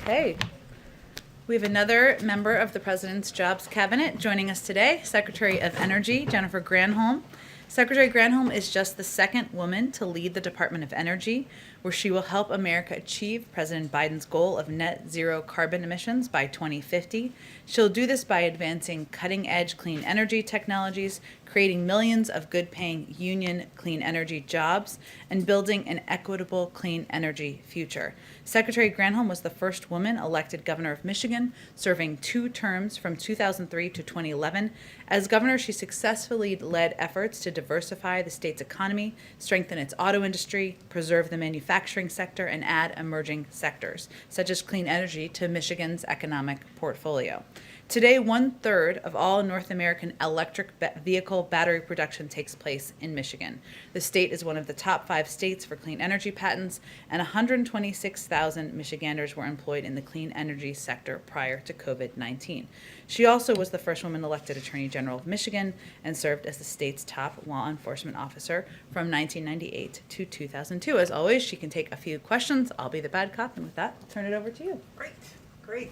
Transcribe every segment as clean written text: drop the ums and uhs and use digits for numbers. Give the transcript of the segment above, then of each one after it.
Okay. We have another member of the President's Jobs Cabinet joining us today, Secretary of Energy, Jennifer Granholm. Secretary Granholm is just the second woman to lead the Department of Energy, where she will help America achieve President Biden's goal of net zero carbon emissions by 2050. She'll do this by advancing cutting-edge clean energy technologies, creating millions of good-paying union clean energy jobs, and building an equitable clean energy future. Secretary Granholm was the first woman elected governor of Michigan, serving 2 terms from 2003 to 2011. As governor, she successfully led efforts to diversify the state's economy, strengthen its auto industry, preserve the manufacturing sector, and add emerging sectors, such as clean energy, to Michigan's economic portfolio. Today, 1/3 of all North American electric vehicle battery production takes place in Michigan. The state is one of the top 5 states for clean energy patents, and 126,000 Michiganders were employed in the clean energy sector prior to COVID-19. She also was the first woman elected Attorney General of Michigan and served as the state's top law enforcement officer from 1998 to 2002. As always, she can take a few questions. I'll be the bad cop, and with that, I'll turn it over to you. Great.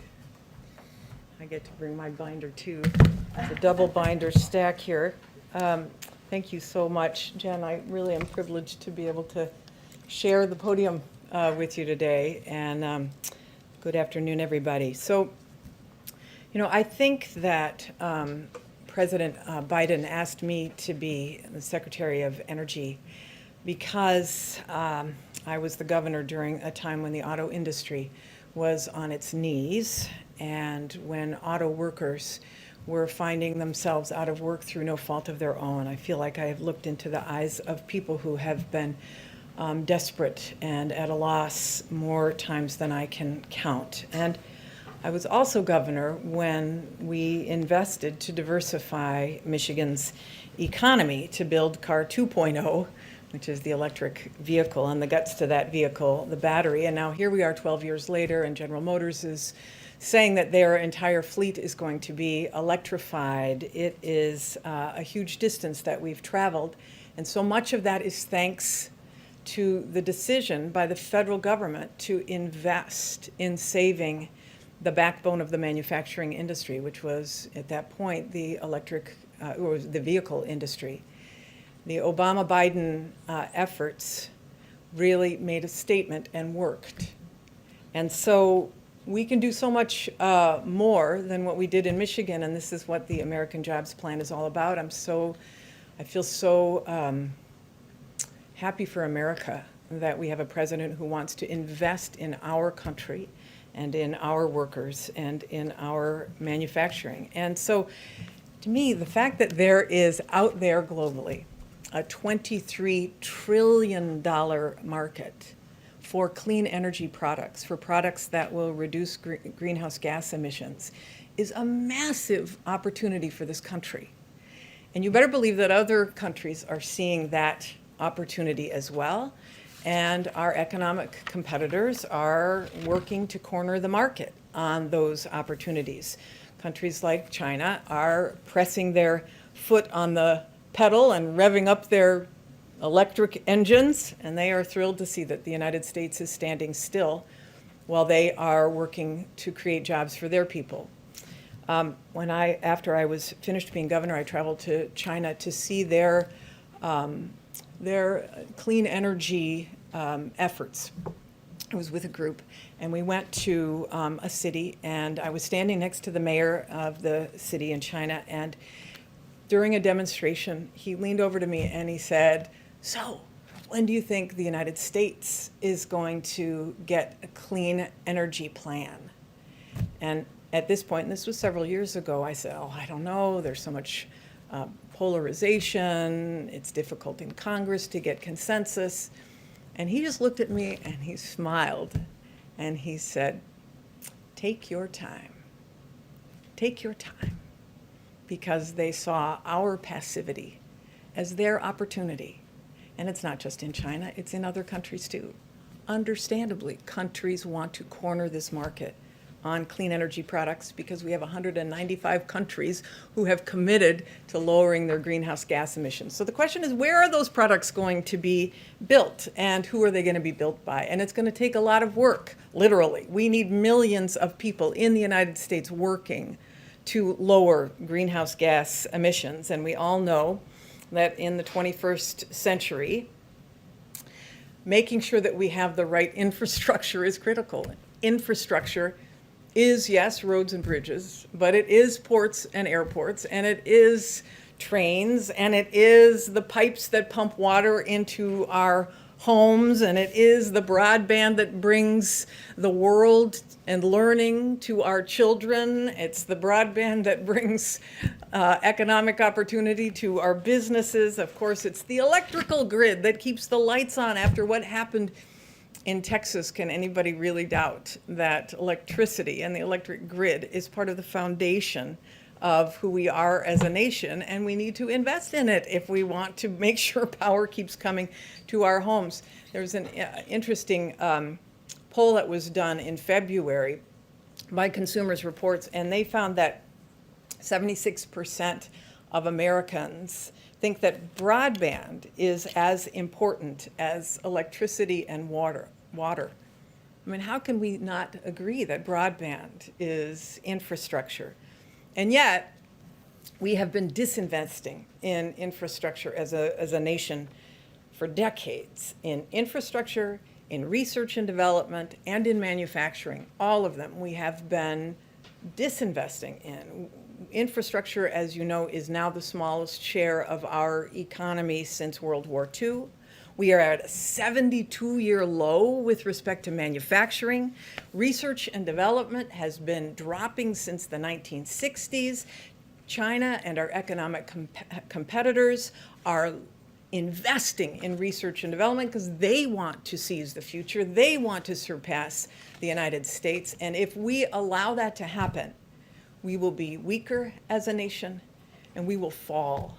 I get to bring my binder too. It's a double binder stack here. Thank you so much, Jen. I really am privileged to be able to share the podium with you today. And good afternoon, everybody. So, I think that President Biden asked me to be the Secretary of Energy because I was the governor during a time when the auto industry was on its knees, and when auto workers were finding themselves out of work through no fault of their own. I feel like I have looked into the eyes of people who have been desperate and at a loss more times than I can count. And I was also governor when we invested to diversify Michigan's economy to build Car 2.0, which is the electric vehicle, and the guts to that vehicle, the battery. And now here we are 12 years later, and General Motors is saying that their entire fleet is going to be electrified. It is a huge distance that we've traveled, and so much of that is thanks to the decision by the federal government to invest in saving the backbone of the manufacturing industry, which was at that point the or the vehicle industry. The Obama-Biden efforts really made a statement and worked. And so we can do so much more than what we did in Michigan, and this is what the American Jobs Plan is all about. I feel so happy for America that we have a president who wants to invest in our country and in our workers and in our manufacturing. And so, to me, the fact that there is out there globally a $23 trillion market for clean energy products, for products that will reduce greenhouse gas emissions, is a massive opportunity for this country. And you better believe that other countries are seeing that opportunity as well. And our economic competitors are working to corner the market on those opportunities. Countries like China are pressing their foot on the pedal and revving up their electric engines, and they are thrilled to see that the United States is standing still while they are working to create jobs for their people. After I was finished being governor, I traveled to China to see their clean energy efforts. I was with a group, and we went to a city, and I was standing next to the mayor of the city in China, and during a demonstration, he leaned over to me and he said, "So, when do you think the United States is going to get a clean energy plan?" And at this point, and this was several years ago, I said, "Oh, I don't know. There's so much polarization. It's difficult in Congress to get consensus." And he just looked at me and he smiled and he said, "Take your time. Take your time." Because they saw our passivity as their opportunity. And it's not just in China, it's in other countries too. Understandably, countries want to corner this market on clean energy products because we have 195 countries who have committed to lowering their greenhouse gas emissions. So the question is, where are those products going to be built, and who are they going to be built by? And it's going to take a lot of work, literally. We need millions of people in the United States working to lower greenhouse gas emissions. And we all know that in the 21st century, making sure that we have the right infrastructure is critical. Infrastructure is, yes, roads and bridges, but it is ports and airports, and it is trains, and it is the pipes that pump water into our homes, and it is the broadband that brings the world and learning to our children. It's the broadband that brings economic opportunity to our businesses. Of course, it's the electrical grid that keeps the lights on after what happened in Texas. Can anybody really doubt that electricity and the electric grid is part of the foundation of who we are as a nation, and we need to invest in it if we want to make sure power keeps coming to our homes. There's an interesting poll that was done in February by Consumers Reports, and they found that 76% of Americans think that broadband is as important as electricity and water. I mean, how can we not agree that broadband is infrastructure? And yet, we have been disinvesting in infrastructure as a nation for decades, in infrastructure, in research and development, and in manufacturing. All of them we have been disinvesting in. Infrastructure, as you know, is now the smallest share of our economy since World War II. We are at a 72-year low with respect to manufacturing. Research and development has been dropping since the 1960s. China and our economic competitors are investing in research and development because they want to seize the future. They want to surpass the United States. And if we allow that to happen, we will be weaker as a nation, and we will fall.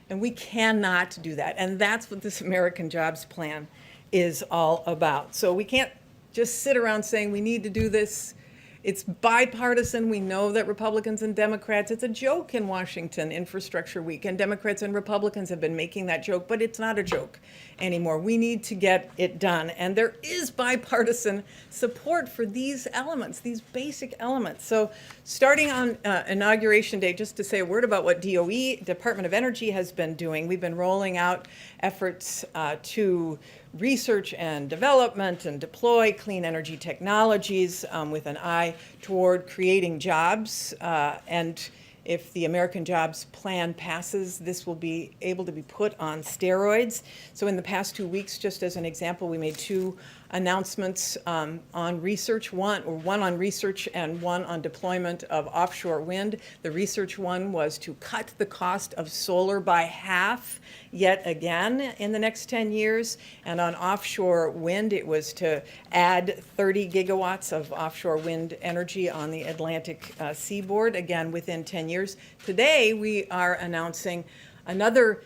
And we cannot do that. And that's what this American Jobs Plan is all about. So we can't just sit around saying we need to do this. It's bipartisan. We know that Republicans and Democrats, it's a joke in Washington, Infrastructure Week, and Democrats and Republicans have been making that joke, but it's not a joke anymore. We need to get it done. And there is bipartisan support for these elements, these basic elements. So starting on Inauguration Day, just to say a word about what DOE, Department of Energy, has been doing, we've been rolling out efforts to research and development and deploy clean energy technologies with an eye toward creating jobs. And if the American Jobs Plan passes, this will be able to be put on steroids. So in the past 2 weeks, just as an example, we made two announcements on research, one on research and one on deployment of offshore wind. The research one was to cut the cost of solar by half yet again in the next 10 years. And on offshore wind, it was to add 30 gigawatts of offshore wind energy on the Atlantic seaboard, again, within 10 years. Today, we are announcing another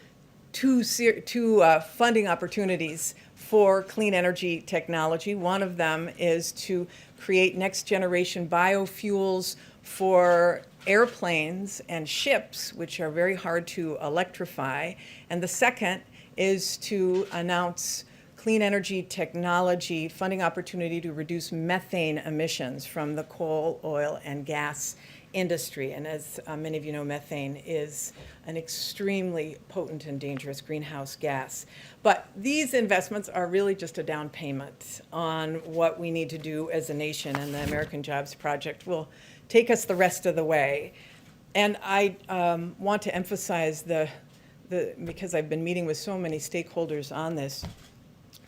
two funding opportunities for clean energy technology. One of them is to create next generation biofuels for airplanes and ships, which are very hard to electrify. And the second is to announce clean energy technology funding opportunity to reduce methane emissions from the coal, oil, and gas industry. And as many of you know, methane is an extremely potent and dangerous greenhouse gas. But these investments are really just a down payment on what we need to do as a nation, and the American Jobs Project will take us the rest of the way. And I want to emphasize because I've been meeting with so many stakeholders on this,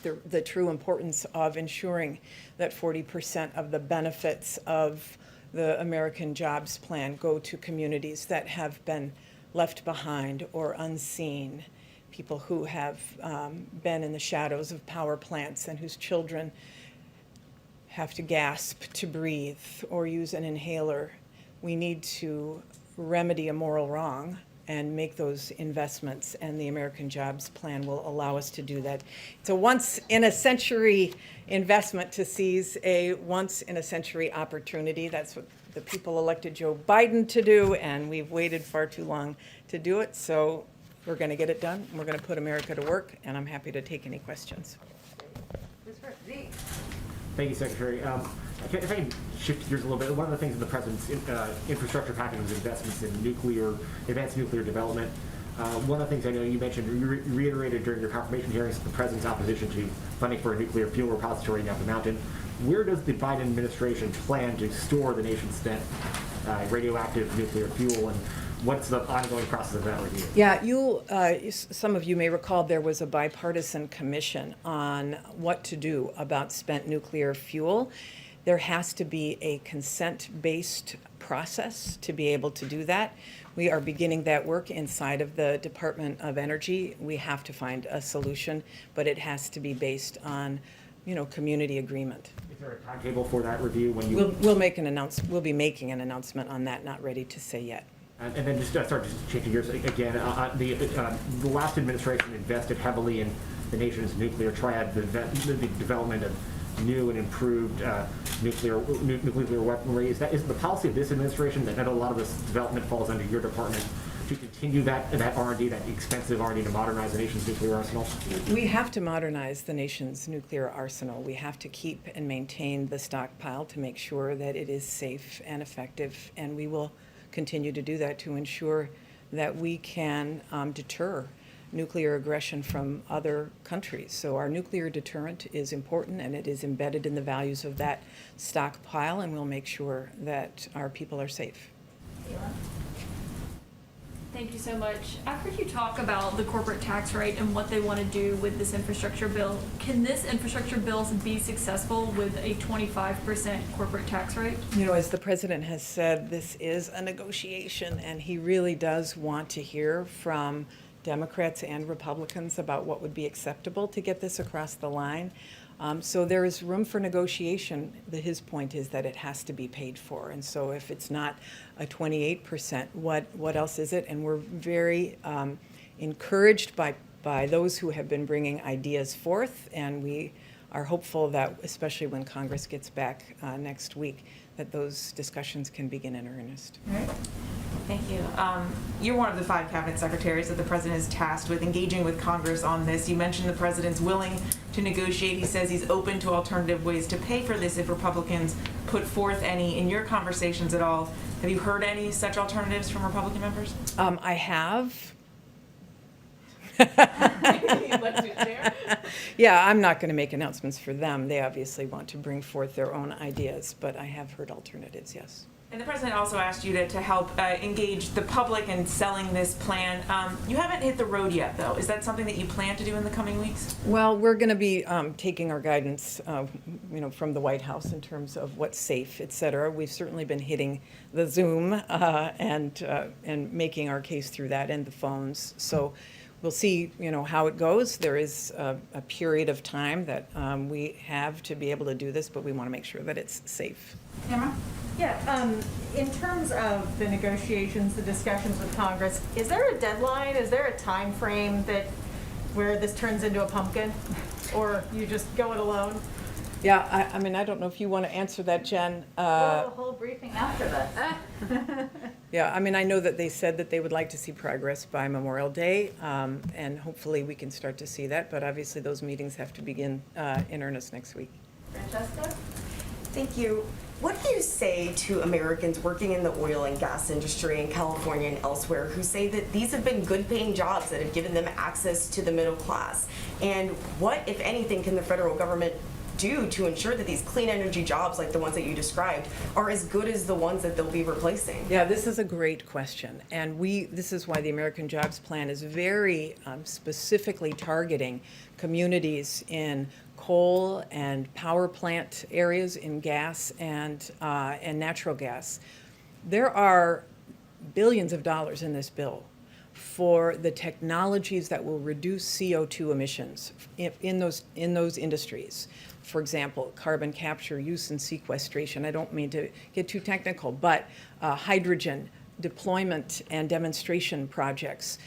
the true importance of ensuring that 40% of the benefits of the American Jobs Plan go to communities that have been left behind or unseen, people who have been in the shadows of power plants and whose children have to gasp to breathe or use an inhaler. We need to remedy a moral wrong and make those investments, and the American Jobs Plan will allow us to do that. It's a once-in-a-century investment to seize a once-in-a-century opportunity. That's what the people elected Joe Biden to do, and we've waited far too long to do it. So we're going to get it done. We're going to put America to work, and I'm happy to take any questions. Thank you, Secretary. If I can shift gears a little bit, one of the things in the President's infrastructure package was investments in advanced nuclear development. One of the things I know you mentioned, you reiterated during your confirmation hearings, the President's opposition to funding for a nuclear fuel repository in Apple Mountain. Where does the Biden administration plan to store the nation's spent radioactive nuclear fuel, and what's the ongoing process of that review? Yeah, some of you may recall there was a bipartisan commission on what to do about spent nuclear fuel. There has to be a consent-based process to be able to do that. We are beginning that work inside of the Department of Energy. We have to find a solution, but it has to be based on, community agreement. Is there a timetable for that review when you? We'll make an announcement. We'll be making an announcement on that. Not ready to say yet. And then just changing gears again, the last administration invested heavily in the nation's nuclear triad, the development of new and improved nuclear weaponry. Is the policy of this administration that a lot of this development falls under your department to continue that R&D, that expensive R&D to modernize the nation's nuclear arsenal? We have to modernize the nation's nuclear arsenal. We have to keep and maintain the stockpile to make sure that it is safe and effective, and we will continue to do that to ensure that we can deter nuclear aggression from other countries. So our nuclear deterrent is important, and it is embedded in the values of that stockpile, and we'll make sure that our people are safe. Thank you so much. I've heard you talk about the corporate tax rate and what they want to do with this infrastructure bill. Can this infrastructure bill be successful with a 25% corporate tax rate? As the president has said, this is a negotiation, and he really does want to hear from Democrats and Republicans about what would be acceptable to get this across the line. So there is room for negotiation. His point is that it has to be paid for. And so if it's not a 28%, what else is it? And we're very encouraged by those who have been bringing ideas forth, and we are hopeful that, especially when Congress gets back next week, that those discussions can begin in earnest. All right. Thank you. You're one of the 5 cabinet secretaries that the president is tasked with engaging with Congress on this. You mentioned the president's willing to negotiate. He says he's open to alternative ways to pay for this if Republicans put forth any. In your conversations at all, have you heard any such alternatives from Republican members? I have. Yeah, I'm not going to make announcements for them. They obviously want to bring forth their own ideas, but I have heard alternatives, yes. And the president also asked you to help engage the public in selling this plan. You haven't hit the road yet, though. Is that something that you plan to do in the coming weeks? Well, we're going to be taking our guidance, from the White House in terms of what's safe, et cetera. We've certainly been hitting the Zoom and making our case through that and the phones. So we'll see, how it goes. There is a period of time that we have to be able to do this, but we want to make sure that it's safe. Tamara? Yeah, in terms of the negotiations, the discussions with Congress, is there a deadline? Is there a time frame where this turns into a pumpkin? Or you just go it alone? Yeah, I don't know if you want to answer that, Jen. We'll have a whole briefing after that. Yeah, I know that they said that they would like to see progress by Memorial Day, and hopefully we can start to see that, but obviously those meetings have to begin in earnest next week. Francesca? Thank you. What do you say to Americans working in the oil and gas industry in California and elsewhere who say that these have been good paying jobs that have given them access to the middle class? And what, if anything, can the federal government do to ensure that these clean energy jobs, like the ones that you described, are as good as the ones that they'll be replacing? Yeah, this is a great question. And this is why the American Jobs Plan is very specifically targeting communities in coal and power plant areas, in gas and natural gas. There are billions of dollars in this bill for the technologies that will reduce CO2 emissions in those industries. For example, carbon capture, use and sequestration. I don't mean to get too technical, but hydrogen, deployment and demonstration projects.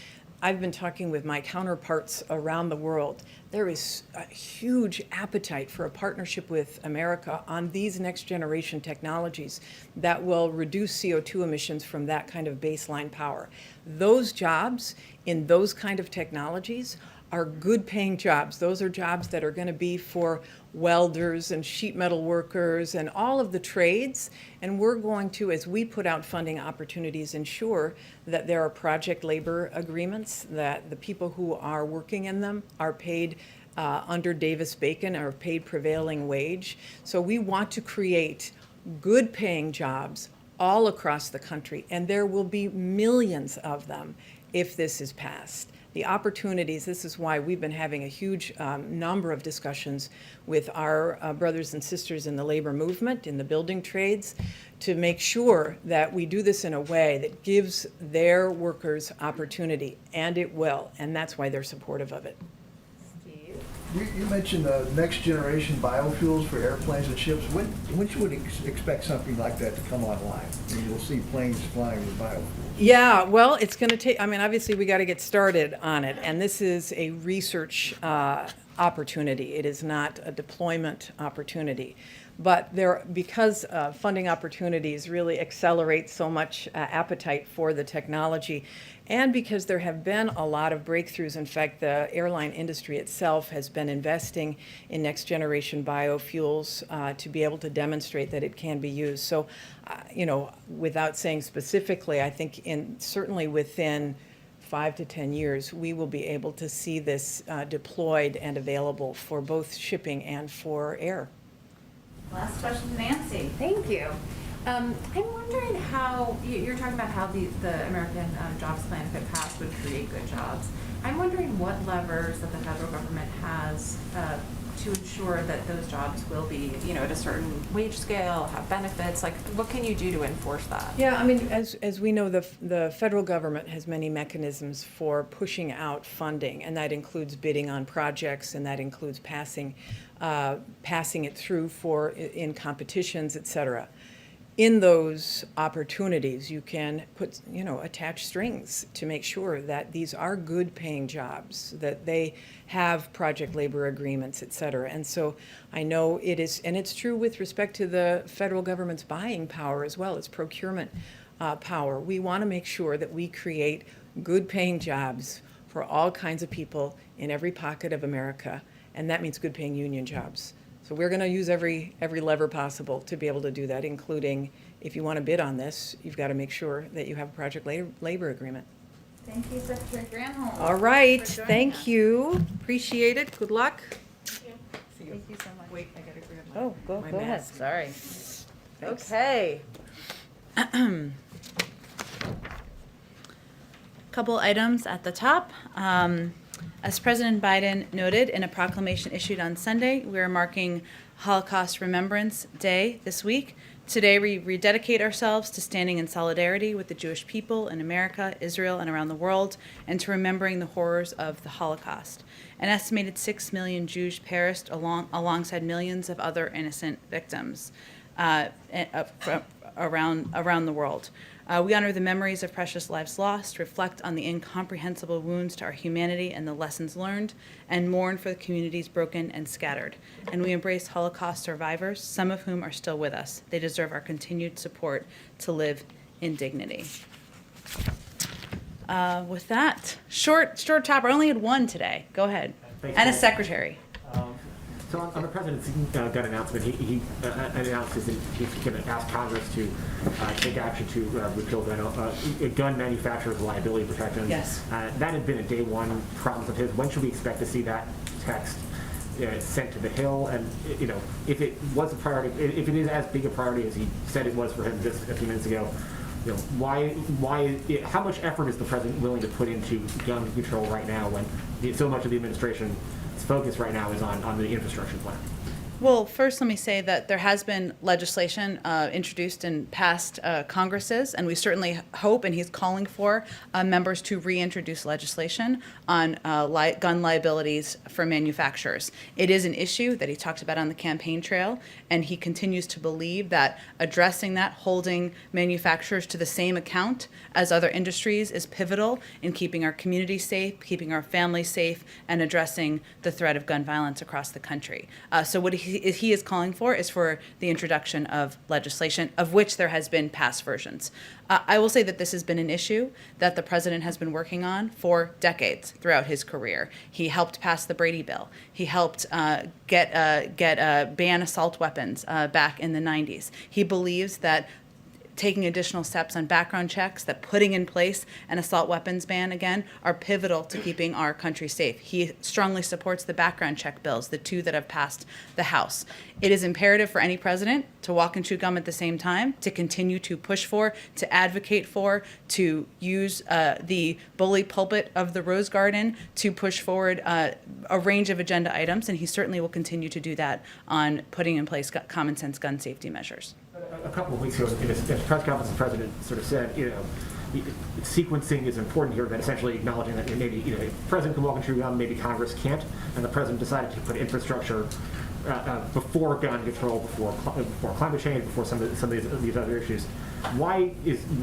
I've been talking with my counterparts around the world. There is a huge appetite for a partnership with America on these next generation technologies that will reduce CO2 emissions from that kind of baseline power. Those jobs in those kind of technologies are good paying jobs. Those are jobs that are going to be for welders and sheet metal workers and all of the trades. And we're going to, as we put out funding opportunities, ensure that there are project labor agreements, that the people who are working in them are paid under Davis-Bacon, are paid prevailing wage. So we want to create good paying jobs all across the country, and there will be millions of them if this is passed. The opportunities, this is why we've been having a huge number of discussions with our brothers and sisters in the labor movement, in the building trades, to make sure that we do this in a way that gives their workers opportunity, and it will, and that's why they're supportive of it. You mentioned next generation biofuels for airplanes and ships. When should we expect something like that to come online? And we'll see planes flying with biofuels. Yeah, well, it's going to take, I mean, obviously we got to get started on it, and this is a research opportunity. It is not a deployment opportunity. But because funding opportunities really accelerate so much appetite for the technology, and because there have been a lot of breakthroughs. In fact, the airline industry itself has been investing in next generation biofuels to be able to demonstrate that it can be used. So, without saying specifically, I think certainly within 5 to 10 years, we will be able to see this deployed and available for both shipping and for air. Last question, Nancy. Thank you. I'm wondering how, you're talking about how the American Jobs Plan, if it passed, would create good jobs. I'm wondering what levers that the federal government has to ensure that those jobs will be, at a certain wage scale, have benefits. Like, what can you do to enforce that? Yeah, I mean, as we know, the federal government has many mechanisms for pushing out funding, and that includes bidding on projects, and that includes passing it through in competitions, et cetera. In those opportunities, you can attach strings to make sure that these are good paying jobs, that they have project labor agreements, et cetera. And so I know it is, and it's true with respect to the federal government's buying power as well as procurement power. We want to make sure that we create good paying jobs for all kinds of people in every pocket of America, and that means good paying union jobs. So we're going to use every lever possible to be able to do that, including if you want to bid on this, you've got to make sure that you have a project labor agreement. Thank you, Secretary Granholm. All right, for joining thank us. you. Appreciate it. Good luck. Thank you so much. Wait, I got to grab Oh, go ahead. mask. Sorry. Thanks. Okay. Couple items at the top. As President Biden noted in a proclamation issued on Sunday, we are marking Holocaust Remembrance Day this week. Today, we rededicate ourselves to standing in solidarity with the Jewish people in America, Israel, and around the world, and to remembering the horrors of the Holocaust. An estimated 6 million Jews perished alongside millions of other innocent victims around the world. We honor the memories of precious lives lost, reflect on the incomprehensible wounds to our humanity and the lessons learned, and mourn for the communities broken and scattered. And we embrace Holocaust survivors, some of whom are still with us. They deserve our continued support to live in dignity. With that, short topper. I only had one today. Go ahead. Thanks, And a Mary. secretary. So on the president's gun announcement, he announced that he's going to ask Congress to take action to repeal gun manufacturers' liability protections. Yes. That had been a day one promise of his. When should we expect to see that text sent to the Hill? And if it was a priority, if it is as big a priority as he said it was for him just a few minutes ago, how much effort is the president willing to put into gun control right now when so much of the administration's focus right now is on the infrastructure plan? Well, first, let me say that there has been legislation introduced in past Congresses, and we certainly hope, and he's calling for members to reintroduce legislation on gun liabilities for manufacturers. It is an issue that he talked about on the campaign trail, and he continues to believe that addressing that, holding manufacturers to the same account as other industries, is pivotal in keeping our community safe, keeping our families safe, and addressing the threat of gun violence across the country. So what he is calling for is for the introduction of legislation, of which there has been past versions. I will say that this has been an issue that the president has been working on for decades throughout his career. He helped pass the Brady Bill. He helped ban assault weapons back in the 90s. He believes that taking additional steps on background checks, that putting in place an assault weapons ban again, are pivotal to keeping our country safe. He strongly supports the background check bills, the two that have passed the House. It is imperative for any president to walk and chew gum at the same time, to continue to push for, to advocate for, to use the bully pulpit of the Rose Garden to push forward a range of agenda items, and he certainly will continue to do that on putting in place common sense gun safety measures. A couple of weeks ago, in a press conference, the president sort of said, sequencing is important here, but essentially acknowledging that maybe the president can walk and chew gum, maybe Congress can't, and the president decided to put infrastructure before gun control, before climate change, before some of these other issues. Why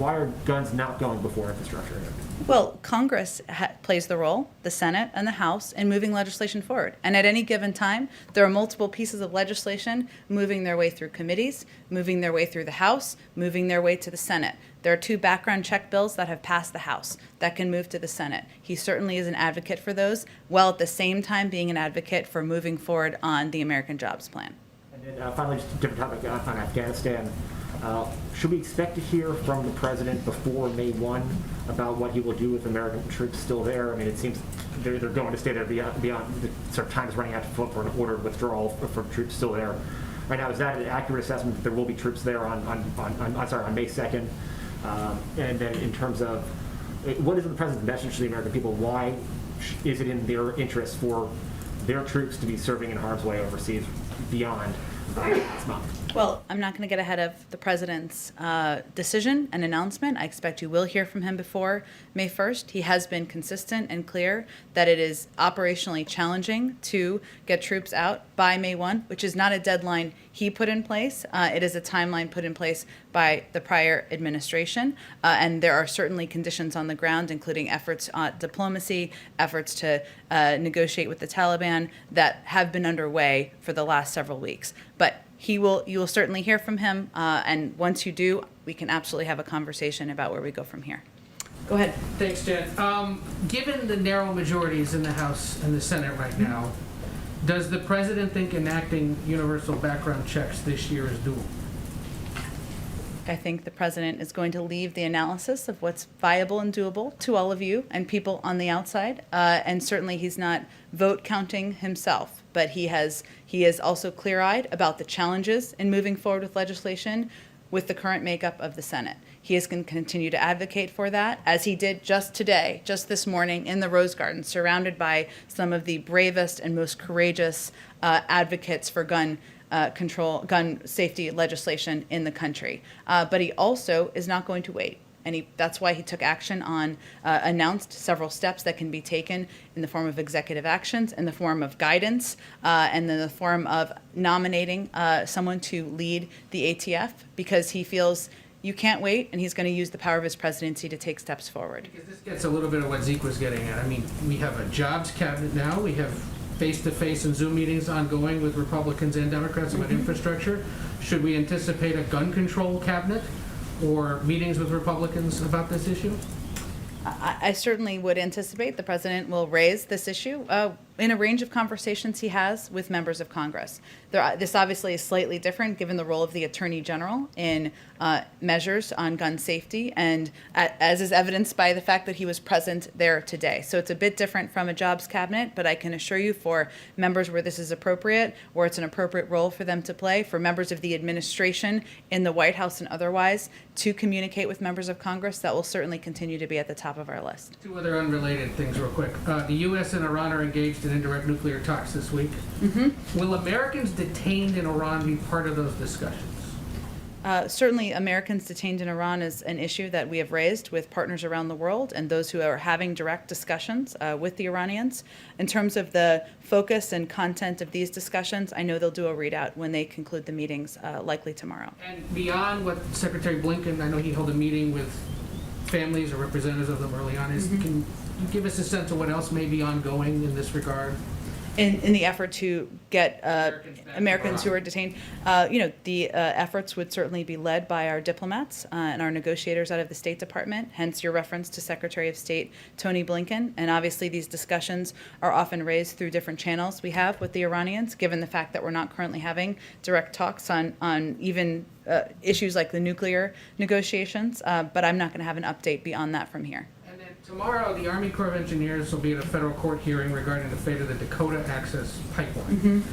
are guns not going before infrastructure? Well, Congress plays the role, the Senate and the House, in moving legislation forward. And at any given time, there are multiple pieces of legislation moving their way through committees, moving their way through the House, moving their way to the Senate. There are 2 background check bills that have passed the House that can move to the Senate. He certainly is an advocate for those, while at the same time being an advocate for moving forward on the American Jobs Plan. And then finally, just a different topic on Afghanistan. Should we expect to hear from the president before May 1 about what he will do with American troops still there? I mean, it seems they're going to stay there beyond the sort of time is running out for an ordered withdrawal for troops still there. Right now, is that an accurate assessment that there will be troops there on May 2nd? And then in terms of what is the president's message to the American people? Why is it in their interest for their troops to be serving in harm's way overseas beyond this month? Well, I'm not going to get ahead of the president's decision and announcement. I expect you will hear from him before May 1st. He has been consistent and clear that it is operationally challenging to get troops out by May 1, which is not a deadline he put in place. It is a timeline put in place by the prior administration. And there are certainly conditions on the ground, including efforts at diplomacy, efforts to negotiate with the Taliban, that have been underway for the last several weeks. But you will certainly hear from him, and once you do, we can absolutely have a conversation about where we go from here. Go ahead. Thanks, Jen. Given the narrow majorities in the House and the Senate right now, does the president think enacting universal background checks this year is doable? I think the president is going to leave the analysis of what's viable and doable to all of you and people on the outside, and certainly he's not vote counting himself, but he is also clear-eyed about the challenges in moving forward with legislation with the current makeup of the Senate. He is going to continue to advocate for that, as he did just today, just this morning in the Rose Garden, surrounded by some of the bravest and most courageous advocates for gun safety legislation in the country. But he also is not going to wait. And that's why he took action on, announced several steps that can be taken in the form of executive actions, in the form of guidance, and in the form of nominating someone to lead the ATF, because he feels you can't wait, and he's going to use the power of his presidency to take steps forward. Because this gets a little bit of what Zeke was getting at. I mean, we have a jobs cabinet now. We have face-to-face and Zoom meetings ongoing with Republicans and Democrats about infrastructure. Should we anticipate a gun control cabinet or meetings with Republicans about this issue? I certainly would anticipate the president will raise this issue in a range of conversations he has with members of Congress. This obviously is slightly different given the role of the Attorney General in measures on gun safety, and as is evidenced by the fact that he was present there today. So it's a bit different from a jobs cabinet, but I can assure you for members where this is appropriate, where it's an appropriate role for them to play, for members of the administration in the White House and otherwise to communicate with members of Congress, that will certainly continue to be at the top of our list. Two other unrelated things real quick. The U.S. and Iran are engaged in and indirect nuclear talks this week. Will Americans detained in Iran be part of those discussions? Certainly, Americans detained in Iran is an issue that we have raised with partners around the world and those who are having direct discussions with the Iranians. In terms of the focus and content of these discussions, I know they'll do a readout when they conclude the meetings, likely tomorrow. And beyond what Secretary Blinken, I know he held a meeting with families or representatives of them early on. Can you give us a sense of what else may be ongoing in this regard? In the effort to get Americans who Iran. are detained, the efforts would certainly be led by our diplomats and our negotiators out of the State Department, hence your reference to Secretary of State Tony Blinken. And obviously these discussions are often raised through different channels we have with the Iranians, given the fact that we're not currently having direct talks on even issues like the nuclear negotiations, but I'm not going to have an update beyond that from here. And then tomorrow, the Army Corps of Engineers will be at a federal court hearing regarding the fate of the Dakota Access Pipeline.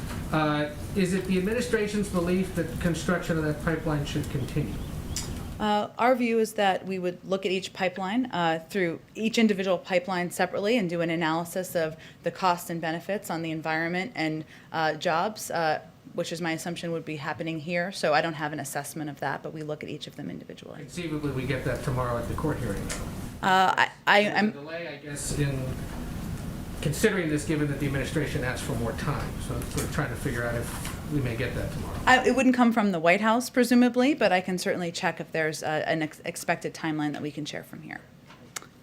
Is it the administration's belief that construction of that pipeline should continue? Our view is that we would look at each pipeline through each individual pipeline separately and do an analysis of the costs and benefits on the environment and jobs, which is my assumption would be happening here. So I don't have an assessment of that, but we look at each of them individually. Conceivably, we get that tomorrow at the court hearing, though. I'm There's a delay, I guess, in considering this, given that the administration asked for more time. So I'm sort of trying to figure out if we may get that tomorrow. It wouldn't come from the White House, presumably, but I can certainly check if there's an expected timeline that we can share from here.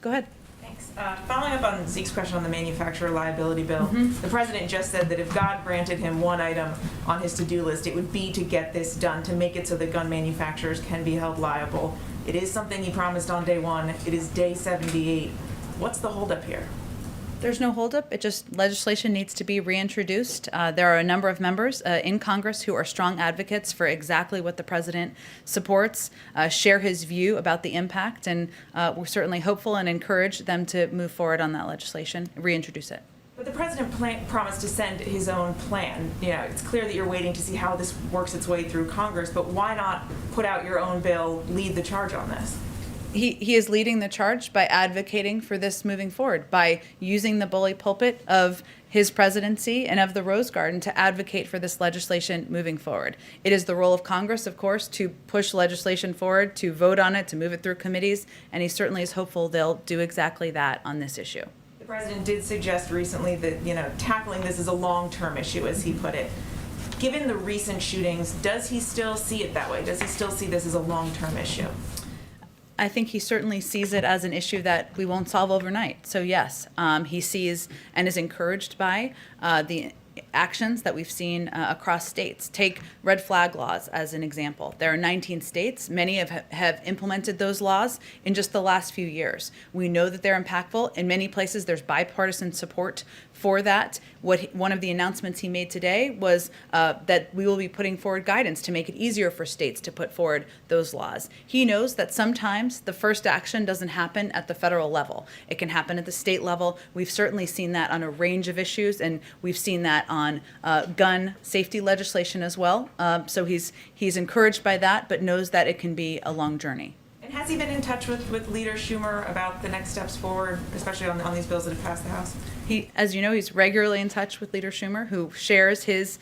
Go ahead. Thanks. Following up on Zeke's question on the manufacturer liability bill, the president just said that if God granted him one item on his to-do list, it would be to get this done, to make it so that gun manufacturers can be held liable. It is something he promised on day one. It is day 78. What's the holdup here? There's no holdup. It just legislation needs to be reintroduced. There are a number of members in Congress who are strong advocates for exactly what the president supports, share his view about the impact, and we're certainly hopeful and encourage them to move forward on that legislation, reintroduce it. But the president promised to send his own plan. It's clear that you're waiting to see how this works its way through Congress, but why not put out your own bill, lead the charge on this? He is leading the charge by advocating for this moving forward, by using the bully pulpit of his presidency and of the Rose Garden to advocate for this legislation moving forward. It is the role of Congress, of course, to push legislation forward, to vote on it, to move it through committees, and he certainly is hopeful they'll do exactly that on this issue. The president did suggest recently that, tackling this is a long-term issue, as he put it. Given the recent shootings, does he still see it that way? Does he still see this as a long-term issue? I think he certainly sees it as an issue that we won't solve overnight. So yes, he sees and is encouraged by the actions that we've seen across states. Take red flag laws as an example. There are 19 states. Many have implemented those laws in just the last few years. We know that they're impactful. In many places, there's bipartisan support for that. One of the announcements he made today was that we will be putting forward guidance to make it easier for states to put forward those laws. He knows that sometimes the first action doesn't happen at the federal level. It can happen at the state level. We've certainly seen that on a range of issues, and we've seen that on gun safety legislation as well. So he's encouraged by that, but knows that it can be a long journey. And has he been in touch with Leader Schumer about the next steps forward, especially on these bills that have passed the House? As you know, he's regularly in touch with Leader Schumer, who shares his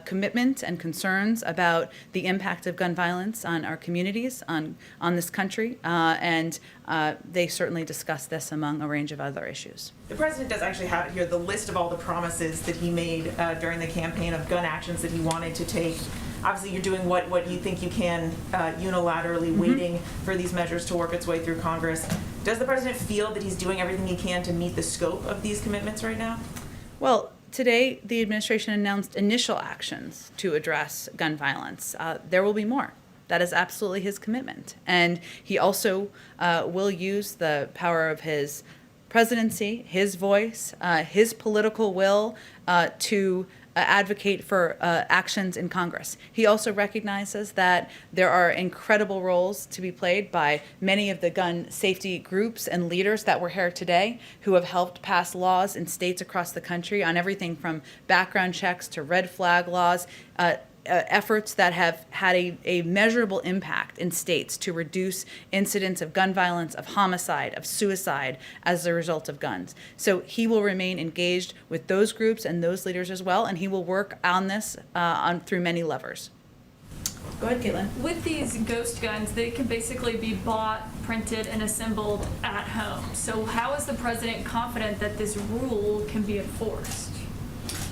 commitment and concerns about the impact of gun violence on our communities, on this country, and they certainly discuss this among a range of other issues. The president does actually have it here, the list of all the promises that he made during the campaign of gun actions that he wanted to take. Obviously, you're doing what you think you can unilaterally, waiting for these measures to work its way through Congress. Does the president feel that he's doing everything he can to meet the scope of these commitments right now? Well, today the administration announced initial actions to address gun violence. There will be more. That is absolutely his commitment. And he also will use the power of his presidency, his voice, his political will to advocate for actions in Congress. He also recognizes that there are incredible roles to be played by many of the gun safety groups and leaders that were here today who have helped pass laws in states across the country on everything from background checks to red flag laws. efforts that have had a measurable impact in states to reduce incidents of gun violence, of homicide, of suicide as a result of guns. So he will remain engaged with those groups and those leaders as well, and he will work on this through many levers. Go ahead, Caitlin. With these ghost guns, they can basically be bought, printed, and assembled at home. So how is the president confident that this rule can be enforced?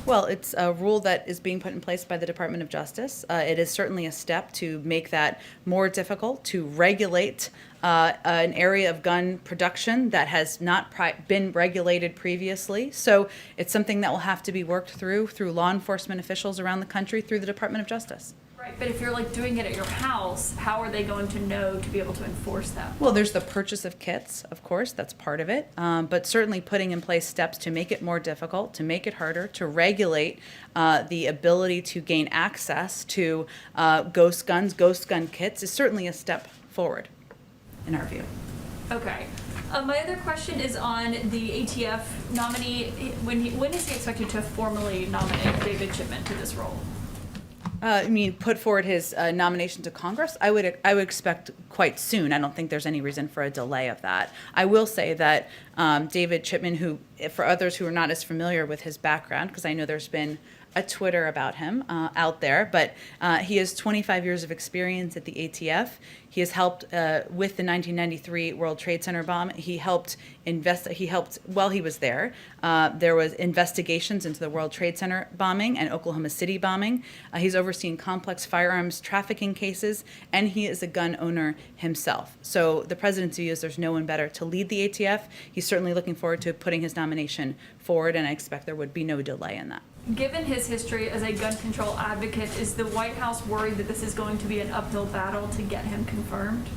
Well, it's a rule that is being put in place by the Department of Justice. It is certainly a step to make that more difficult, to regulate an area of gun production that has not been regulated previously. So it's something that will have to be worked through law enforcement officials around the country, through the Department of Justice. Right, but if you're like doing it at your house, how are they going to know to be able to enforce that? Well, there's the purchase of kits, of course, that's part of it. But certainly putting in place steps to make it more difficult, to make it harder, to regulate the ability to gain access to ghost gun kits is certainly a step forward, in our view. Okay. My other question is on the ATF nominee. When is he expected to formally nominate David Chipman to this role? I mean, put forward his nomination to Congress? I would expect quite soon. I don't think there's any reason for a delay of that. I will say that David Chipman, who, for others who are not as familiar with his background, because I know there's been a Twitter about him out there, but he has 25 years of experience at the ATF. He has helped with the 1993 World Trade Center bomb. He helped while he was there. There was investigations into the World Trade Center bombing and Oklahoma City bombing. He's overseen complex firearms trafficking cases, and he is a gun owner himself. So the president's view is there's no one better to lead the ATF. He's certainly looking forward to putting his nomination forward, and I expect there would be no delay in that. Given his history as a gun control advocate, is the White House worried that this is going to be an uphill battle to get him confirmed?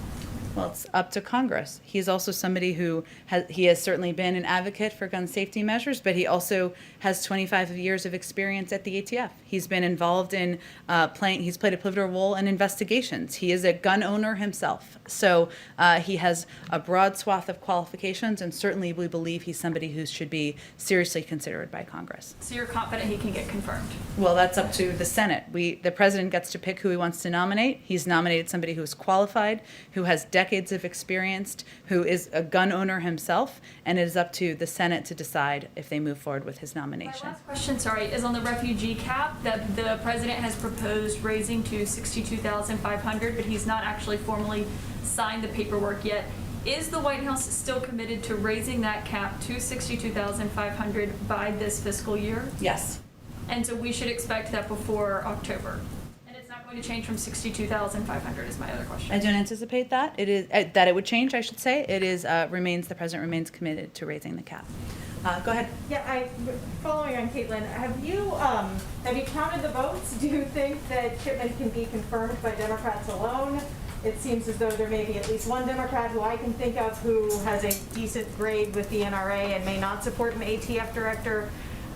Well, it's up to Congress. He's also somebody who has certainly been an advocate for gun safety measures, but he also has 25 years of experience at the ATF. He's been involved in he's played a pivotal role in investigations. He is a gun owner himself. So he has a broad swath of qualifications, and certainly we believe he's somebody who should be seriously considered by Congress. So you're confident he can get confirmed? Well, that's up to the Senate. The president gets to pick who he wants to nominate. He's nominated somebody who's qualified, who has decades of experience, who is a gun owner himself, and it is up to the Senate to decide if they move forward with his nomination. My last question, is on the refugee cap that the president has proposed raising to $62,500, but he's not actually formally signed the paperwork yet. Is the White House still committed to raising that cap to $62,500 by this fiscal year? Yes. And so we should expect that before October. And it's not going to change from $62,500 is my other question. I don't anticipate that. It is that it would change, I should say. It is the president remains committed to raising the cap. Go ahead. Yeah, following on Caitlin, have you counted the votes? Do you think that Chipman can be confirmed by Democrats alone? It seems as though there may be at least one Democrat who I can think of who has a decent grade with the NRA and may not support an ATF director.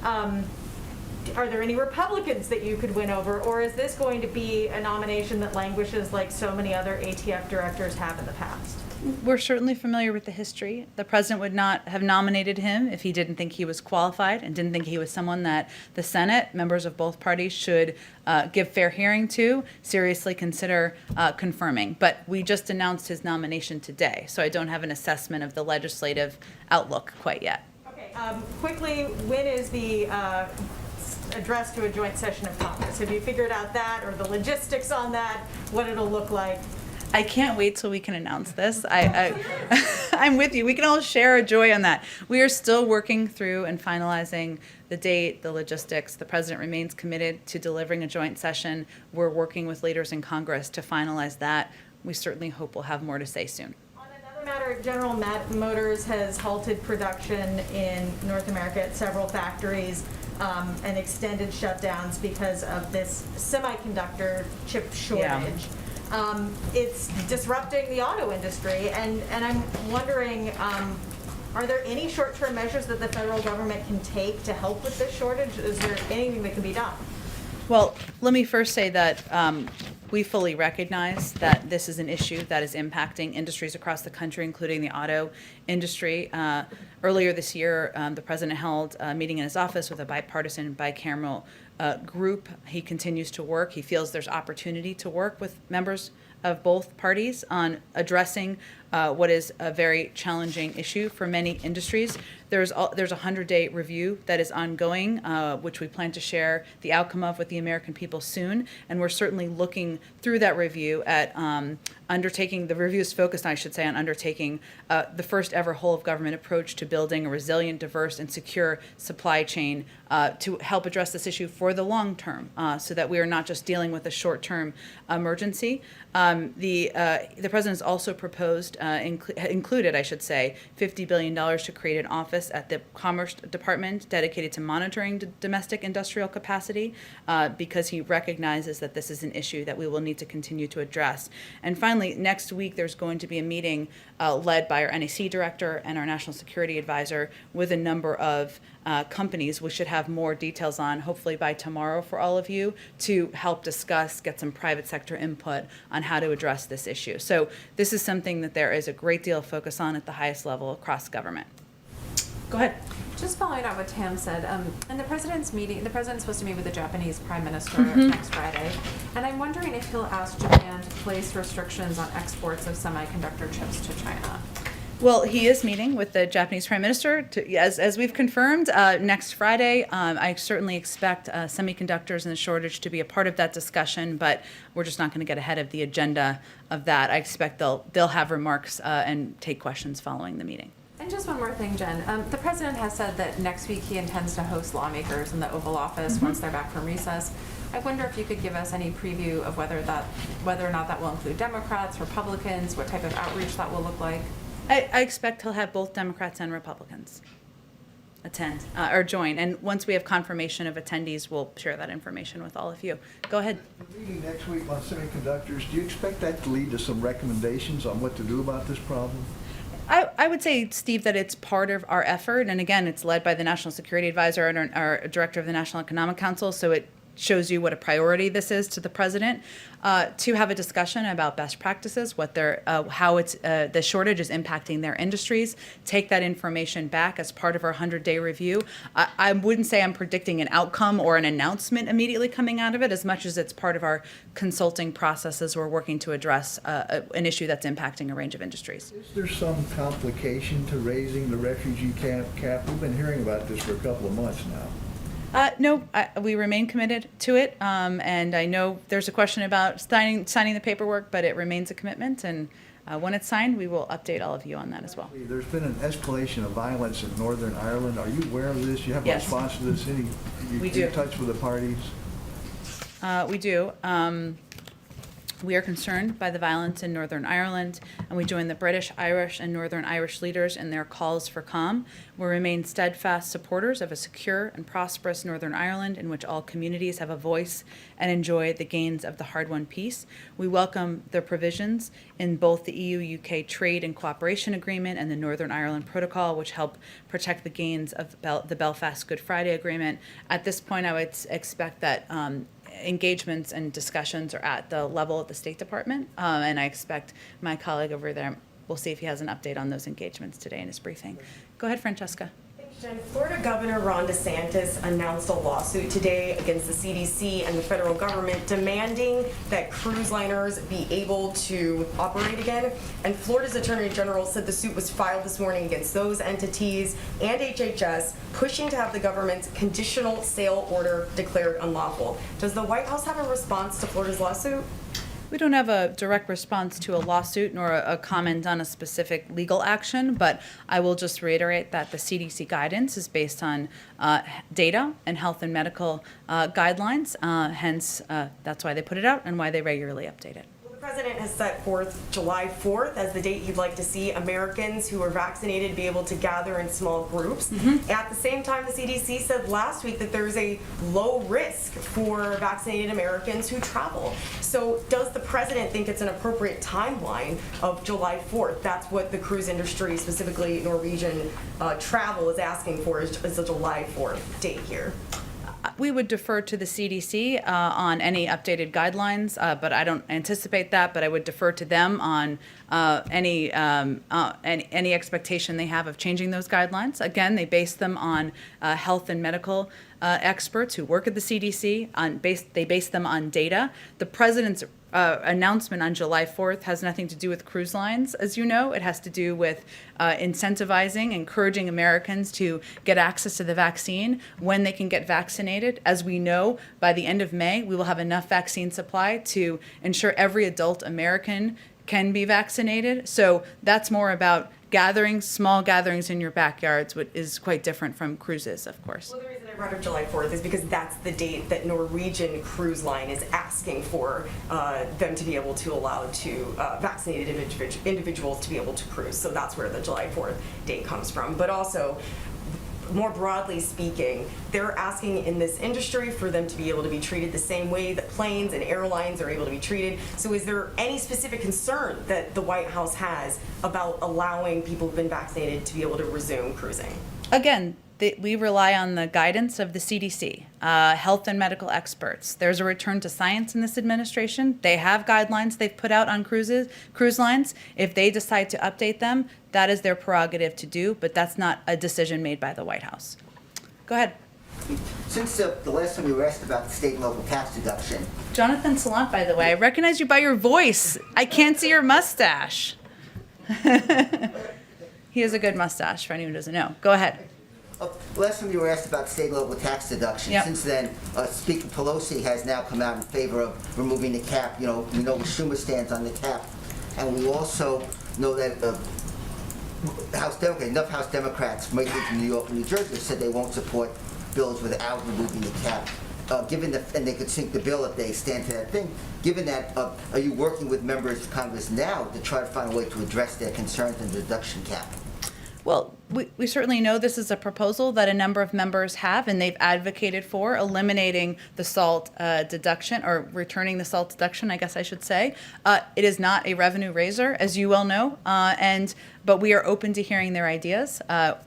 Are there any Republicans that you could win over, or is this going to be a nomination that languishes like so many other ATF directors have in the past? We're certainly familiar with the history. The president would not have nominated him if he didn't think he was qualified and didn't think he was someone that the Senate, members of both parties, should give fair hearing to, seriously consider confirming. But we just announced his nomination today, so I don't have an assessment of the legislative outlook quite yet. Okay, quickly, when is the address to a joint session of Congress? Have you figured out that, or the logistics on that, what it'll look like? I can't wait till we can announce this. I'm with you. We can all share a joy on that. We are still working through and finalizing the date, the logistics. The president remains committed to delivering a joint session. We're working with leaders in Congress to finalize that. We certainly hope we'll have more to say soon. On another matter, General Motors has halted production in North America at several factories and extended shutdowns because of this semiconductor chip shortage. Yeah. It's disrupting the auto industry, and I'm wondering, are there any short-term measures that the federal government can take to help with this shortage? Is there anything that can be done? Well, let me first say that we fully recognize that this is an issue that is impacting industries across the country, including the auto industry. Earlier this year, the president held a meeting in his office with a bipartisan, bicameral group. He continues to work. He feels there's opportunity to work with members of both parties on addressing what is a very challenging issue for many industries. There's a 100-day review that is ongoing, which we plan to share the outcome of with the American people soon. And we're certainly looking through that review at undertaking, the review is focused, I should say, on undertaking the first ever whole of government approach to building a resilient, diverse, and secure supply chain to help address this issue for the long term, so that we are not just dealing with a short-term emergency. The president has also proposed, included, I should say, $50 billion to create an office at the Commerce Department dedicated to monitoring domestic industrial capacity, because he recognizes that this is an issue that we will need to continue to address. And finally, next week there's going to be a meeting led by our NAC director and our national security advisor with a number of companies we should have more details on, hopefully by tomorrow for all of you, to help discuss, get some private sector input on how to address this issue. So this is something that there is a great deal of focus on at the highest level across government. Go ahead. Just following up what Tam said, in the president's meeting, the president's supposed to meet with the Japanese prime minister next Friday, and I'm wondering if he'll ask Japan to place restrictions on exports of semiconductor chips to China. Well, he is meeting with the Japanese Prime Minister, as we've confirmed, next Friday. I certainly expect semiconductors and the shortage to be a part of that discussion, but we're just not going to get ahead of the agenda of that. I expect they'll have remarks and take questions following the meeting. And just one more thing, Jen. The president has said that next week he intends to host lawmakers in the Oval Office once they're back from recess. I wonder if you could give us any preview of whether or not that will include Democrats, Republicans, what type of outreach that will look like. I expect he'll have both Democrats and Republicans attend or join. And once we have confirmation of attendees, we'll share that information with all of you. Go ahead. The meeting next week on semiconductors, do you expect that to lead to some recommendations on what to do about this problem? I would say, Steve, that it's part of our effort. And again, it's led by the National Security Advisor and our Director of the National Economic Council. So it shows you what a priority this is to the president, to have a discussion about best practices, how the shortage is impacting their industries, take that information back as part of our 100-day review. I wouldn't say I'm predicting an outcome or an announcement immediately coming out of it, as much as it's part of our consulting processes. We're working to address an issue that's impacting a range of industries. Is there some complication to raising the refugee cap? We've been hearing about this for a couple of months now. No, we remain committed to it, and I know there's a question about signing the paperwork, but it remains a commitment, and when it's signed, we will update all of you on that as well. There's been an escalation of violence in Northern Ireland. Are you aware of this? You have a Yes. response to this? We do. In touch with the parties? We do. We are concerned by the violence in Northern Ireland, and we join the British, Irish, and Northern Irish leaders in their calls for calm. We remain steadfast supporters of a secure and prosperous Northern Ireland in which all communities have a voice and enjoy the gains of the hard-won peace. We welcome the provisions in both the EU-UK Trade and Cooperation Agreement and the Northern Ireland Protocol, which help protect the gains of the Belfast Good Friday Agreement. At this point, I would expect that engagements and discussions are at the level of the State Department, and I expect my colleague over there, we'll see if he has an update on those engagements today in his briefing. Go ahead, Francesca. Jen, Florida Governor Ron DeSantis announced a lawsuit today against the CDC and the federal government demanding that cruise liners be able to operate again. And Florida's Attorney General said the suit was filed this morning against those entities and HHS, pushing to have the government's conditional sale order declared unlawful. Does the White House have a response to Florida's lawsuit? We don't have a direct response to a lawsuit nor a comment on a specific legal action, but I will just reiterate that the CDC guidance is based on data and health and medical guidelines. Hence, that's why they put it out and why they regularly update it. The president has set forth July 4th as the date he'd like to see Americans who are vaccinated be able to gather in small groups. At the same time, the CDC said last week that there's a low risk for vaccinated Americans who travel. So does the president think it's an appropriate timeline of July 4th? That's what the cruise industry, specifically Norwegian travel, is asking for, is the July 4th date here. We would defer to the CDC on any updated guidelines, but I don't anticipate that. But I would defer to them on any expectation they have of changing those guidelines. Again, they base them on health and medical experts who work at the CDC. They base them on data. The president's announcement on July 4th has nothing to do with cruise lines, as you know. It has to do with incentivizing, encouraging Americans to get access to the vaccine when they can get vaccinated. As we know, by the end of May, we will have enough vaccine supply to ensure every adult American can be vaccinated. So that's more about small gatherings in your backyards, which is quite different from cruises, of course. Well, the reason I brought up July 4th is because that's the date that Norwegian Cruise Line is asking for them to be able to allow to vaccinated individuals to be able to cruise. So that's where the July 4th date comes from. But also, more broadly speaking, they're asking in this industry for them to be able to be treated the same way that planes and airlines are able to be treated. So is there any specific concern that the White House has about allowing people who've been vaccinated to be able to resume cruising? Again, we rely on the guidance of the CDC, health and medical experts. There's a return to science in this administration. They have guidelines they've put out on cruise lines. If they decide to update them, that is their prerogative to do, but that's not a decision made by the White House. Go ahead. Since the last time you were asked about the state and local tax deduction. Jonathan Salant, by the way, I recognize you by your voice. I can't see your mustache. He has a good mustache, for anyone who doesn't know. Go ahead. Last time you were asked about state and local tax deduction. Yep. Since then, Speaker Pelosi has now come out in favor of removing the cap. You know, we know where Schumer stands on the cap. And we also know that enough House Democrats, mainly from New York and New Jersey, said they won't support bills without removing the cap. And they could sink the bill if they stand to that thing. Given that, are you working with members of Congress now to try to find a way to address their concerns on the deduction cap? Well, we certainly know this is a proposal that a number of members have, and they've advocated for eliminating the SALT deduction, or returning the SALT deduction, I guess I should say. It is not a revenue raiser, as you well know, but we are open to hearing their ideas,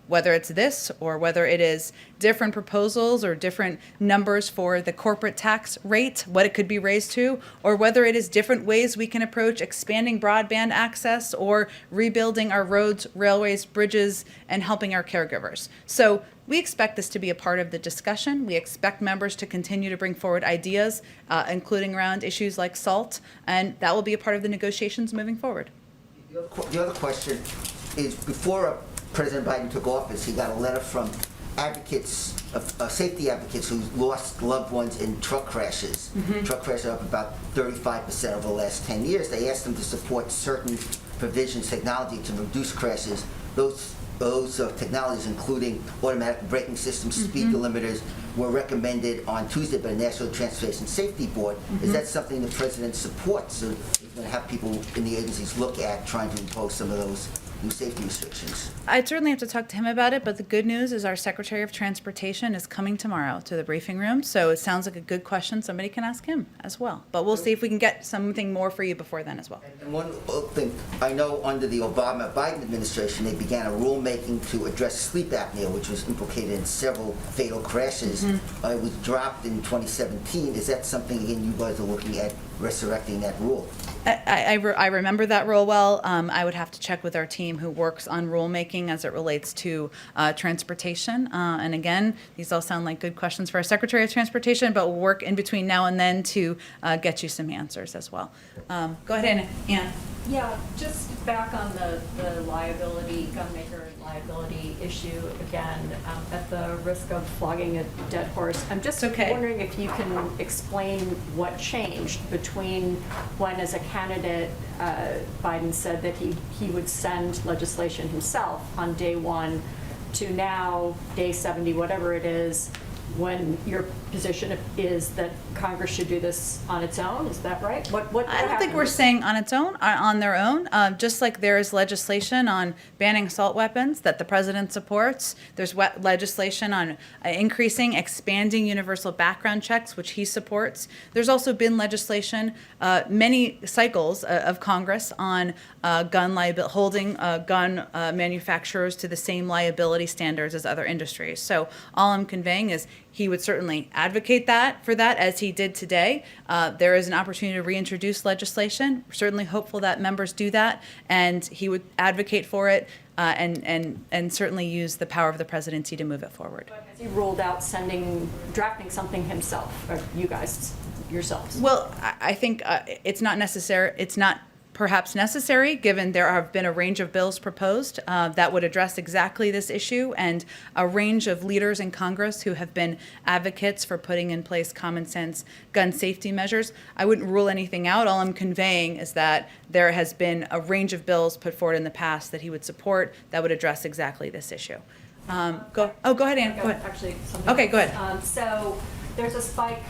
whether it's this or whether it is different proposals or different numbers for the corporate tax rate, what it could be raised to, or whether it is different ways we can approach expanding broadband access or rebuilding our roads, railways, bridges, and helping our caregivers. So we expect this to be a part of the discussion. We expect members to continue to bring forward ideas, including around issues like SALT, and that will be a part of the negotiations moving forward. The other question is, before President Biden took office, he got a letter from advocates, safety advocates who lost loved ones in truck crashes. Mm-hmm. Truck crashes are up about 35% over the last 10 years. They asked them to support certain provisions, technology to reduce crashes. Those technologies, including automatic braking systems, speed delimiters, were recommended on Tuesday by the National Transportation Safety Board. Is that something the President supports? So he's going to have people in the agencies look at trying to impose some of those new safety restrictions. I'd certainly have to talk to him about it, but the good news is our Secretary of Transportation is coming tomorrow to the briefing room, so it sounds like a good question. Somebody can ask him as well. But we'll see if we can get something more for you before then as well. And one thing, I know under the Obama-Biden administration, they began a rulemaking to address sleep apnea, which was implicated in several fatal crashes. It was dropped in 2017. Is that something, again, you guys are looking at resurrecting that rule? I remember that rule well. I would have to check with our team who works on rulemaking as it relates to transportation. And again, these all sound like good questions for our Secretary of Transportation, but we'll work in between now and then to get you some answers as well. Go ahead, Ann. Yeah, just back on the liability, gunmaker liability issue again, at the risk of flogging a dead horse. I'm just wondering if you can explain what changed between when, as a candidate, Biden said that he would send legislation himself on day one to now, day 70, whatever it is, when your position is that Congress should do this on its own. Is that right? What I don't think we're saying on its own, on their own. Just like there is legislation on banning assault weapons that the president supports, there's legislation on expanding universal background checks, which he supports. There's also been legislation, many cycles of Congress on gun liability, holding gun manufacturers to the same liability standards as other industries. So all I'm conveying is he would certainly advocate for that, as he did today. There is an opportunity to reintroduce legislation. We're certainly hopeful that members do that, and he would advocate for it and certainly use the power of the presidency to move it forward. Has he ruled out drafting something himself, or you guys yourselves? Well, I think it's not necessary. It's not perhaps necessary, given there have been a range of bills proposed that would address exactly this issue, and a range of leaders in Congress who have been advocates for putting in place common sense gun safety measures. I wouldn't rule anything out. All I'm conveying is that there has been a range of bills put forward in the past that he would support that would address exactly this issue. Go ahead, Ann. Go ahead. Actually, something Okay, else. go ahead. So there's a spike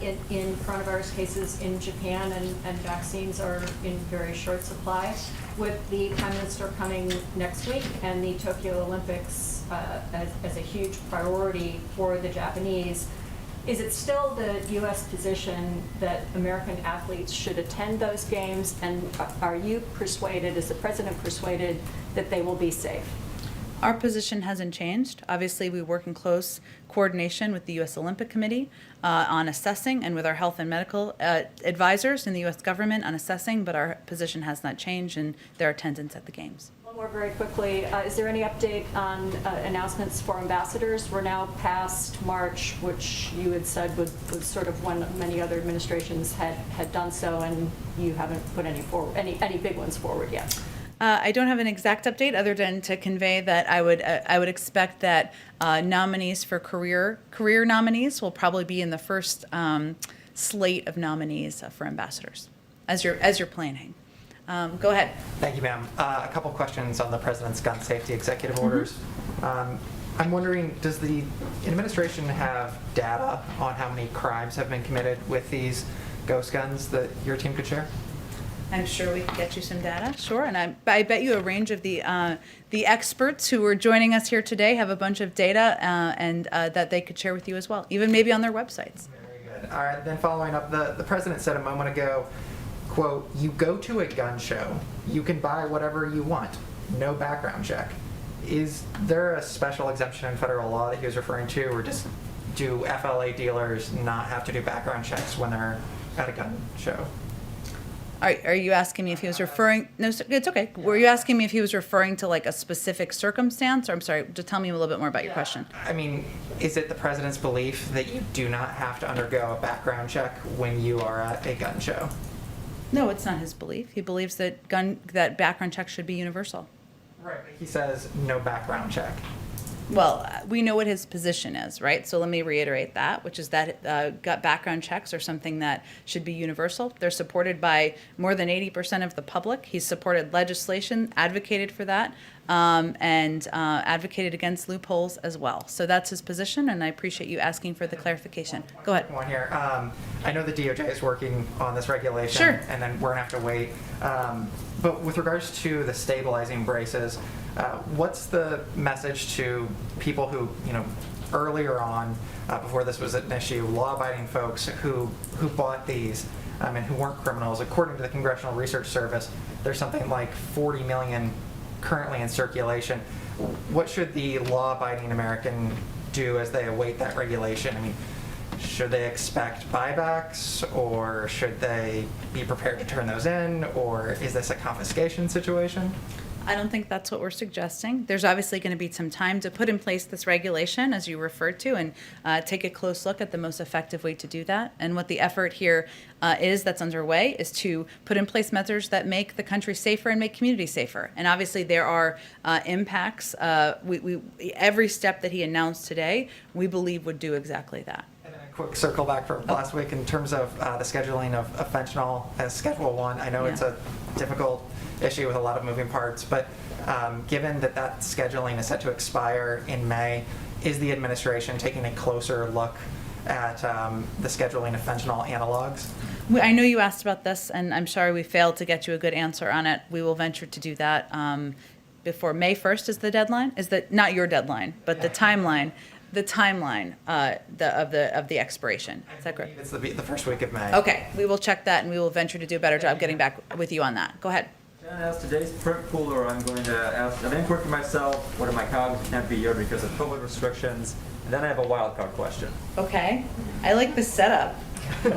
in coronavirus cases in Japan, and vaccines are in very short supply. With the Prime Minister coming next week and the Tokyo Olympics as a huge priority for the Japanese, is it still the U.S. position that American athletes should attend those games? And are you persuaded, is the President persuaded, that they will be safe? Our position hasn't changed. Obviously, we work in close coordination with the U.S. Olympic Committee on assessing, and with our health and medical advisors in the U.S. government on assessing, but our position has not changed in their attendance at the games. One more very quickly. Is there any update on announcements for ambassadors? We're now past March, which you had said was sort of when many other administrations had done so, and you haven't put any big ones forward yet. I don't have an exact update other than to convey that I would expect that nominees for career nominees will probably be in the first slate of nominees for ambassadors as you're planning. Go ahead. Thank you, ma'am. A couple questions on the president's gun safety executive orders. I'm wondering, does the administration have data on how many crimes have been committed with these ghost guns that your team could share? I'm sure we can get you some data, sure. And I bet you a range of the experts who are joining us here today have a bunch of data and that they could share with you as well, even maybe on their websites. Very good. All right, then following up, the president said a moment ago, quote, "You go to a gun show, you can buy whatever you want, no background check." Is there a special exemption in federal law that he was referring to, or just do FLA dealers not have to do background checks when they're at a gun show? Are you asking me if he was referring? No, it's okay. Were you asking me if he was referring to like a specific circumstance? Or I'm sorry, just tell me a little bit more about your question. I mean, is it the president's belief that you do not have to undergo a background check when you are at a gun show? No, it's not his belief. He believes that background checks should be universal. Right. He says no background check. Well, we know what his position is, right? So let me reiterate that, which is that gut background checks are something that should be universal. They're supported by more than 80% of the public. He's supported legislation, advocated for that, and advocated against loopholes as well. So that's his position, and I appreciate you asking for the clarification. Go ahead. One here. I know the DOJ is working on this regulation, Sure. And then we're gonna have to wait. But with regards to the stabilizing braces, what's the message to people who, earlier on, before this was an issue, law-abiding folks who bought these and who weren't criminals? According to the Congressional Research Service, there's something like 40 million currently in circulation. What should the law-abiding American do as they await that regulation? I mean, should they expect buybacks, or should they be prepared to turn those in, or is this a confiscation situation? I don't think that's what we're suggesting. There's obviously going to be some time to put in place this regulation, as you referred to, and take a close look at the most effective way to do that. And what the effort here that's underway is to put in place measures that make the country safer and make communities safer. And obviously there are impacts. Every step that he announced today, we believe would do exactly that. And then a quick circle back from last week in terms of the scheduling of fentanyl as Schedule 1. I know it's a difficult issue with a lot of moving parts, but given that scheduling is set to expire in May, is the administration taking a closer look at the scheduling of fentanyl analogs? I know you asked about this, and I'm sorry we failed to get you a good answer on it. We will venture to do that before May 1st is the deadline. Is that not your deadline, but the timeline? The timeline of the expiration. Is that correct? It's the first week of May. Okay, we will check that, and we will venture to do a better job getting back with you on that. Go ahead. As today's print cooler, I'm going to ask, I've been quirking myself, what are my colleagues can't be here because of COVID restrictions. And then I have a wild card question. Okay. I like the setup. Go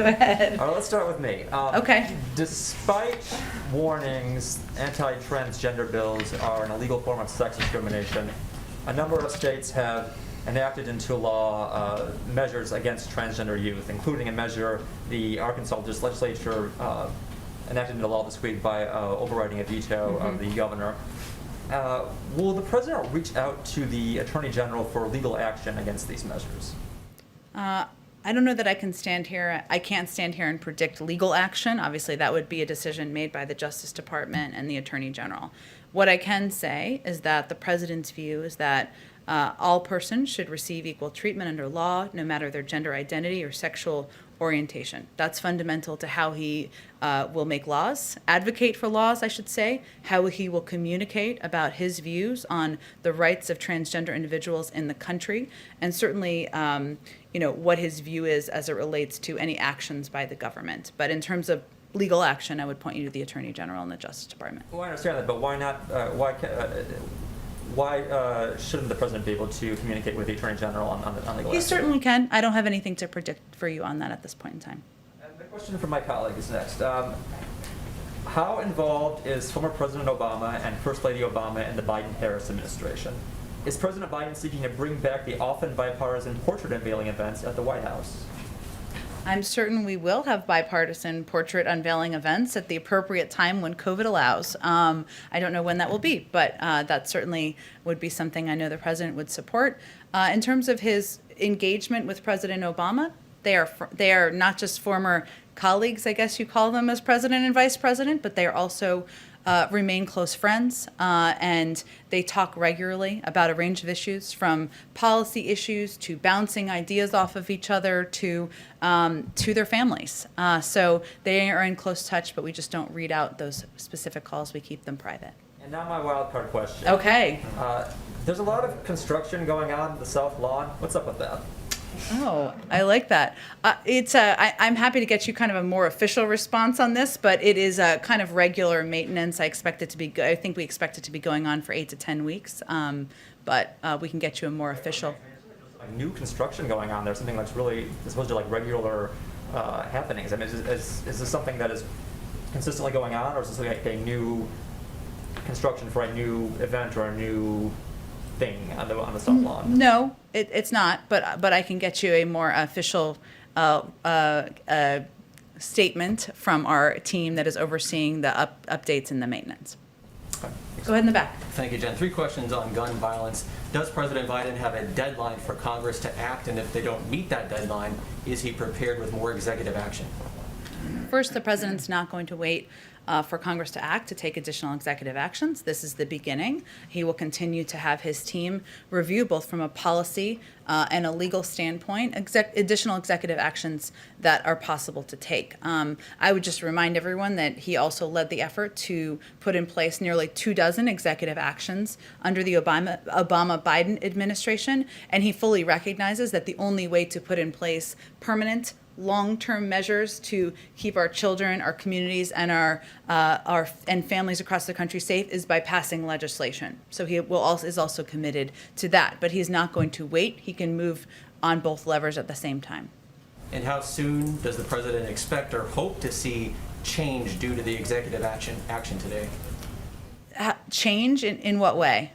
ahead. All right, let's start with me. Okay. Despite warnings, anti-transgender bills are an illegal form of sex discrimination, a number of states have enacted into law measures against transgender youth, including a measure the Arkansas legislature enacted into law this week by overriding a veto of the governor. Will the president reach out to the attorney general for legal action against these measures? I don't know that I can stand here. I can't stand here and predict legal action. Obviously, that would be a decision made by the Justice Department and the Attorney General. What I can say is that the president's view is that all persons should receive equal treatment under law, no matter their gender identity or sexual orientation. That's fundamental to how he will make laws, advocate for laws, I should say, how he will communicate about his views on the rights of transgender individuals in the country, and certainly, what his view is as it relates to any actions by the government. But in terms of legal action, I would point you to the Attorney General and the Justice Department. Well, I understand that, but why not? Why shouldn't the president be able to communicate with the attorney general on legal He action? certainly can. I don't have anything to predict for you on that at this point in time. And the question from my colleague is next. How involved is former President Obama and First Lady Obama in the Biden-Harris administration? Is President Biden seeking to bring back the often bipartisan portrait unveiling events at the White House? I'm certain we will have bipartisan portrait unveiling events at the appropriate time when COVID allows. I don't know when that will be, but that certainly would be something I know the president would support. In terms of his engagement with President Obama, they are not just former colleagues, I guess you call them, as president and vice president, but they are also remain close friends, and they talk regularly about a range of issues, from policy issues to bouncing ideas off of each other to their families. So they are in close touch, but we just don't read out those specific calls. We keep them private. And now my wild card question. Okay. There's a lot of construction going on in the South Lawn. What's up with that? Oh, I like that. I'm happy to get you kind of a more official response on this, but it is a kind of regular maintenance. I think we expect it to be going on for 8 to 10 weeks, but we can get you a more official. Like new construction going on there, something that's really supposed to like regular happenings. I mean, is this something that is consistently going on, or is this like a new construction for a new event or a new thing on the South Lawn? No, it's not, but I can get you a more official statement from our team that is overseeing the updates and the maintenance. Okay. Go ahead in the back. Thank you, Jen. 3 questions on gun violence. Does President Biden have a deadline for Congress to act? And if they don't meet that deadline, is he prepared with more executive action? First, the president's not going to wait for Congress to act to take additional executive actions. This is the beginning. He will continue to have his team review, both from a policy and a legal standpoint, additional executive actions that are possible to take. I would just remind everyone that he also led the effort to put in place nearly 24 executive actions under the Obama-Biden administration, and he fully recognizes that the only way to put in place permanent long-term measures to keep our children, our communities, and our families across the country safe is by passing legislation. So he is also committed to that, but he's not going to wait. He can move on both levers at the same time. And how soon does the president expect or hope to see change due to the executive action today? Change in what way?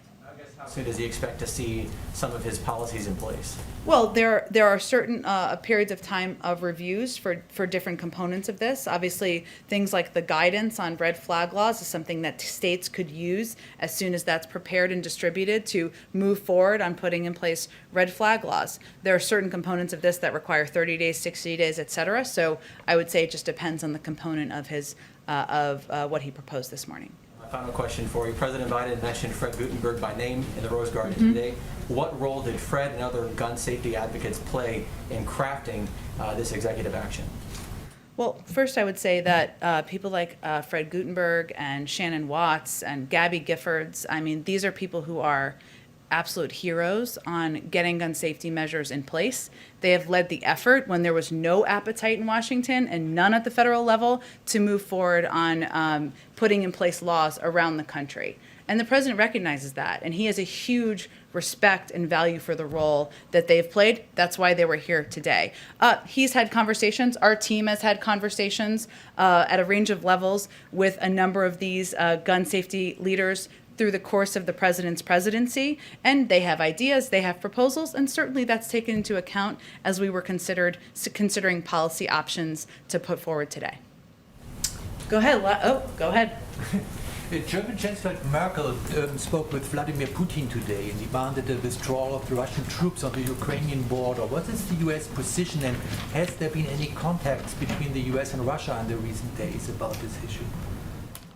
How soon does he expect to see some of his policies in place? Well, there are certain periods of time of reviews for different components of this. Obviously, things like the guidance on red flag laws is something that states could use as soon as that's prepared and distributed to move forward on putting in place red flag laws. There are certain components of this that require 30 days, 60 days, et cetera. So I would say it just depends on the component of his what he proposed this morning. Final question for you. President Biden mentioned Fred Gutenberg by name in the Rose Garden today. What role did Fred and other gun safety advocates play in crafting this executive action? Well, first I would say that people like Fred Gutenberg and Shannon Watts and Gabby Giffords, I mean, these are people who are absolute heroes on getting gun safety measures in place. They have led the effort when there was no appetite in Washington and none at the federal level to move forward on putting in place laws around the country. And the president recognizes that, and he has a huge respect and value for the role that they've played. That's why they were here today. He's had conversations, our team has had conversations at a range of levels with a number of these gun safety leaders through the course of the president's presidency, and they have ideas, they have proposals, and certainly that's taken into account as we were considering policy options to put forward today. Go ahead. Go ahead. German Chancellor Merkel spoke with Vladimir Putin today and demanded a withdrawal of the Russian troops on the Ukrainian border. What is the U.S. position, and has there been any contacts between the U.S. and Russia in the recent days about this issue?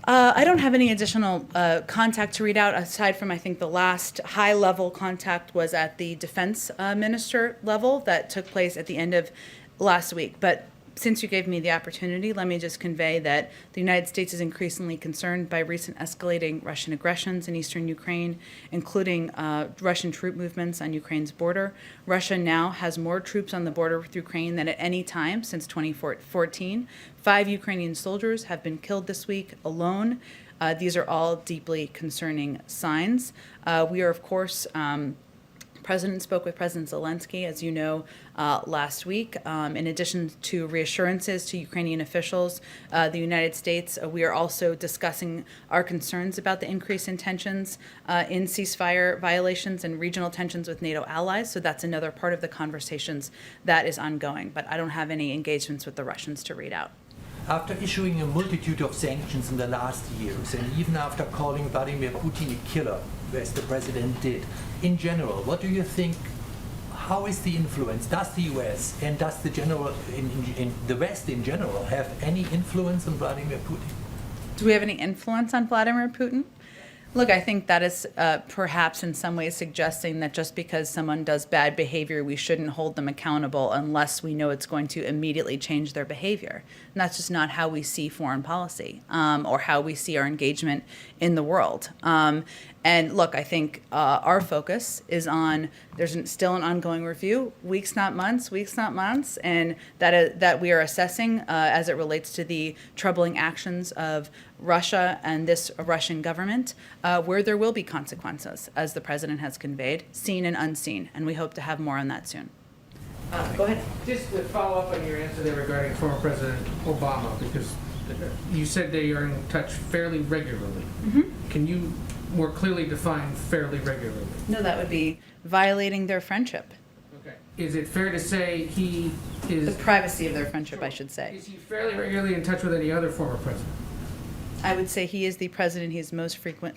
I don't have any additional contact to read out, aside from I think the last high-level contact was at the defense minister level that took place at the end of last week. But since you gave me the opportunity, let me just convey that the United States is increasingly concerned by recent escalating Russian aggressions in eastern Ukraine, including Russian troop movements on Ukraine's border. Russia now has more troops on the border with Ukraine than at any time since 2014. 5 Ukrainian soldiers have been killed this week alone. These are all deeply concerning signs. We are, of course, President spoke with President Zelensky, as you know, last week. In addition to reassurances to Ukrainian officials, the United States, we are also discussing our concerns about the increase in tensions in ceasefire violations and regional tensions with NATO allies. So that's another part of the conversations that is ongoing. But I don't have any engagements with the Russians to read out. After issuing a multitude of sanctions in the last years, and even after calling Vladimir Putin a killer, as the president did, in general, what do you think, how is the influence? Does the US and does the general, in the West in general, have any influence on Vladimir Putin? Do we have any influence on Vladimir Putin? Look, I think that is perhaps in some ways suggesting that just because someone does bad behavior, we shouldn't hold them accountable unless we know it's going to immediately change their behavior. And that's just not how we see foreign policy or how we see our engagement in the world. And look, I think our focus is on, there's still an ongoing review, weeks not months, and that we are assessing as it relates to the troubling actions of Russia and this Russian government, where there will be consequences, as the president has conveyed, seen and unseen, and we hope to have more on that soon. Go ahead. Just to follow up on your answer there regarding former President Obama, because you said they are in touch fairly regularly. Mm-hmm. Can you more clearly define fairly regularly? No, that would be violating their friendship. Okay. Is it fair to say he is... The privacy of their friendship, I should say. Is he fairly regularly in touch with any other former president? I would say he is the president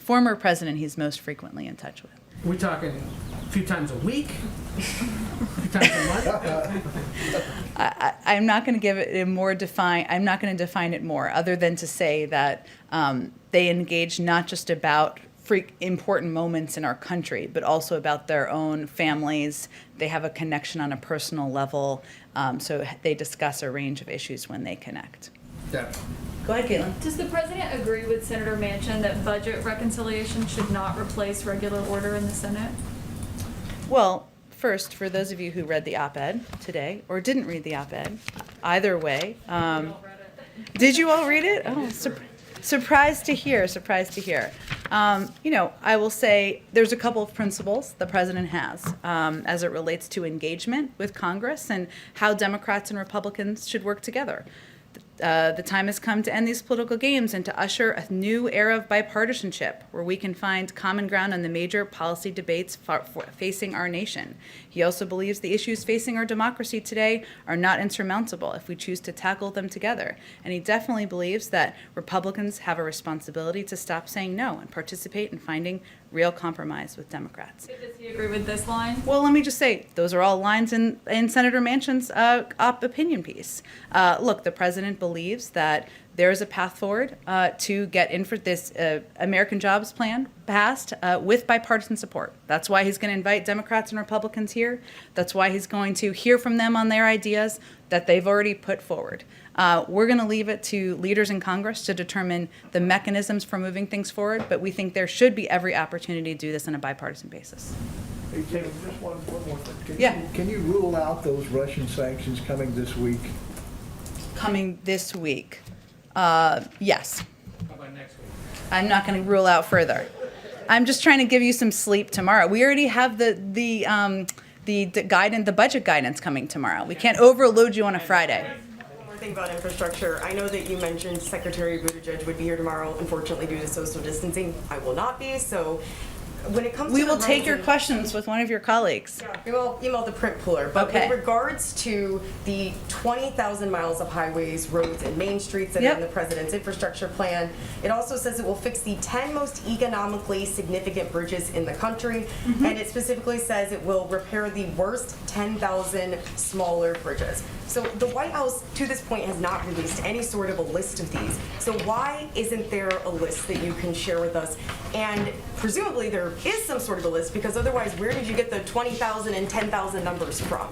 former president he's most frequently in touch with. We're talking a few times a week? A few times a month? I'm not going to give it I'm not going to define it more, other than to say that they engage not just about important moments in our country, but also about their own families. They have a connection on a personal level, so they discuss a range of issues when they connect. Yeah. Go ahead, Caitlin. Does the president agree with Senator Manchin that budget reconciliation should not replace regular order in the Senate? Well, first, for those of you who read the op-ed today, or didn't read the op-ed, either way, did you all read it? Oh, surprised to hear. I will say there's a couple of principles the president has as it relates to engagement with Congress and how Democrats and Republicans should work together. The time has come to end these political games and to usher a new era of bipartisanship where we can find common ground on the major policy debates facing our nation. He also believes the issues facing our democracy today are not insurmountable if we choose to tackle them together. And he definitely believes that Republicans have a responsibility to stop saying no and participate in finding real compromise with Democrats. Does he agree with this line? Well, let me just say, those are all lines in Senator Manchin's opinion piece. Look, the president believes that there is a path forward to get this American Jobs Plan passed with bipartisan support. That's why he's going to invite Democrats and Republicans here. That's why he's going to hear from them on their ideas that they've already put forward. We're going to leave it to leaders in Congress to determine the mechanisms for moving things forward, but we think there should be every opportunity to do this on a bipartisan basis. Hey, Tim, just one more thing. Yeah. Can you rule out those Russian sanctions coming this week? Coming this week? Yes. How about next week? I'm not going to rule out further. I'm just trying to give you some sleep tomorrow. We already have the guidance, the budget guidance coming tomorrow. We can't overload you on a Friday. One more thing about infrastructure. I know that you mentioned Secretary Buttigieg would be here tomorrow. Unfortunately, due to social distancing, I will not be. So when it comes We to will the take roads your and- questions with one of your colleagues. We will email the print pooler, but Okay. with regards to the 20,000 miles of highways, roads, and main streets that Yep. are in the president's infrastructure plan, it also says it will fix the 10 most economically significant bridges in the country, and it specifically says it will repair the worst 10,000 smaller bridges. So the White House, to this point, has not released any sort of a list of these. So why isn't there a list that you can share with us? And presumably there is some sort of a list, because otherwise, where did you get the 20,000 and 10,000 numbers from?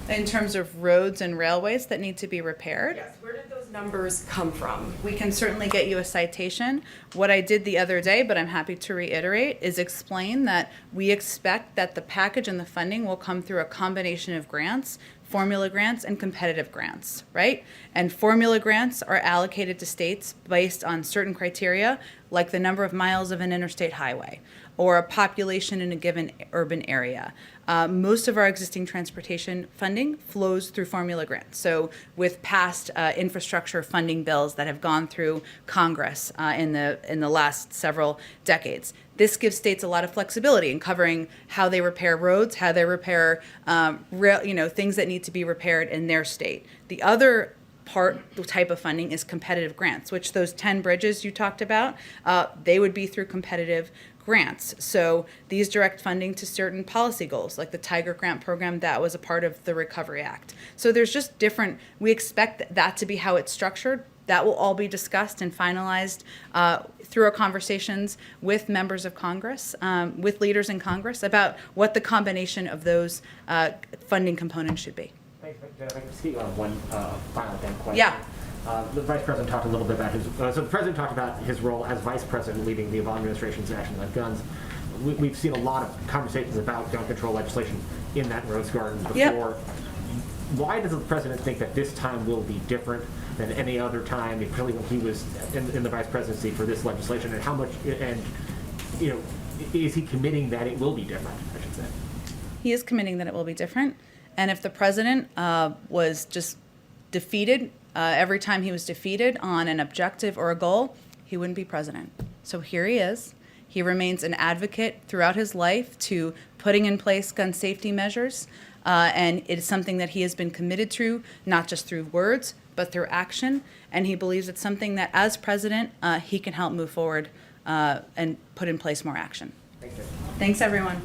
In terms of roads and railways that need to be repaired? Yes, where did those numbers come from? We can certainly get you a citation. What I did the other day, but I'm happy to reiterate, is explain that we expect that the package and the funding will come through a combination of grants, formula grants, and competitive grants, right? And formula grants are allocated to states based on certain criteria, like the number of miles of an interstate highway or a population in a given urban area. Most of our existing transportation funding flows through formula grants. So with past infrastructure funding bills that have gone through Congress in the last several decades, this gives states a lot of flexibility in covering how they repair roads, how they repair things that need to be repaired in their state. The other type of funding is competitive grants, which those 10 bridges you talked about, they would be through competitive grants. So these direct funding to certain policy goals, like the Tiger Grant program that was a part of the Recovery Act. So there's just different, we expect that to be how it's structured. That will all be discussed and finalized through our conversations with members of Congress, with leaders in Congress, about what the combination of those funding components should be. Thanks, Jen. If I can speak on one final thing question. Yeah. The Vice President talked a little bit about so the President talked about his role as Vice President leading the Obama administration's actions on guns. We've seen a lot of conversations about gun control legislation in that Rose Garden before. Yep. Why does the President think that this time will be different than any other time, particularly when he was in the Vice Presidency for this legislation, and how much, and is he committing that it will be different, I should say? He is committing that it will be different. And if the president was just defeated, every time he was defeated on an objective or a goal, he wouldn't be president. So here he is. He remains an advocate throughout his life to putting in place gun safety measures. And it is something that he has been committed to, not just through words, but through action. And he believes it's something that, as president, he can help move forward and put in place more action. Thank you. Thanks, everyone.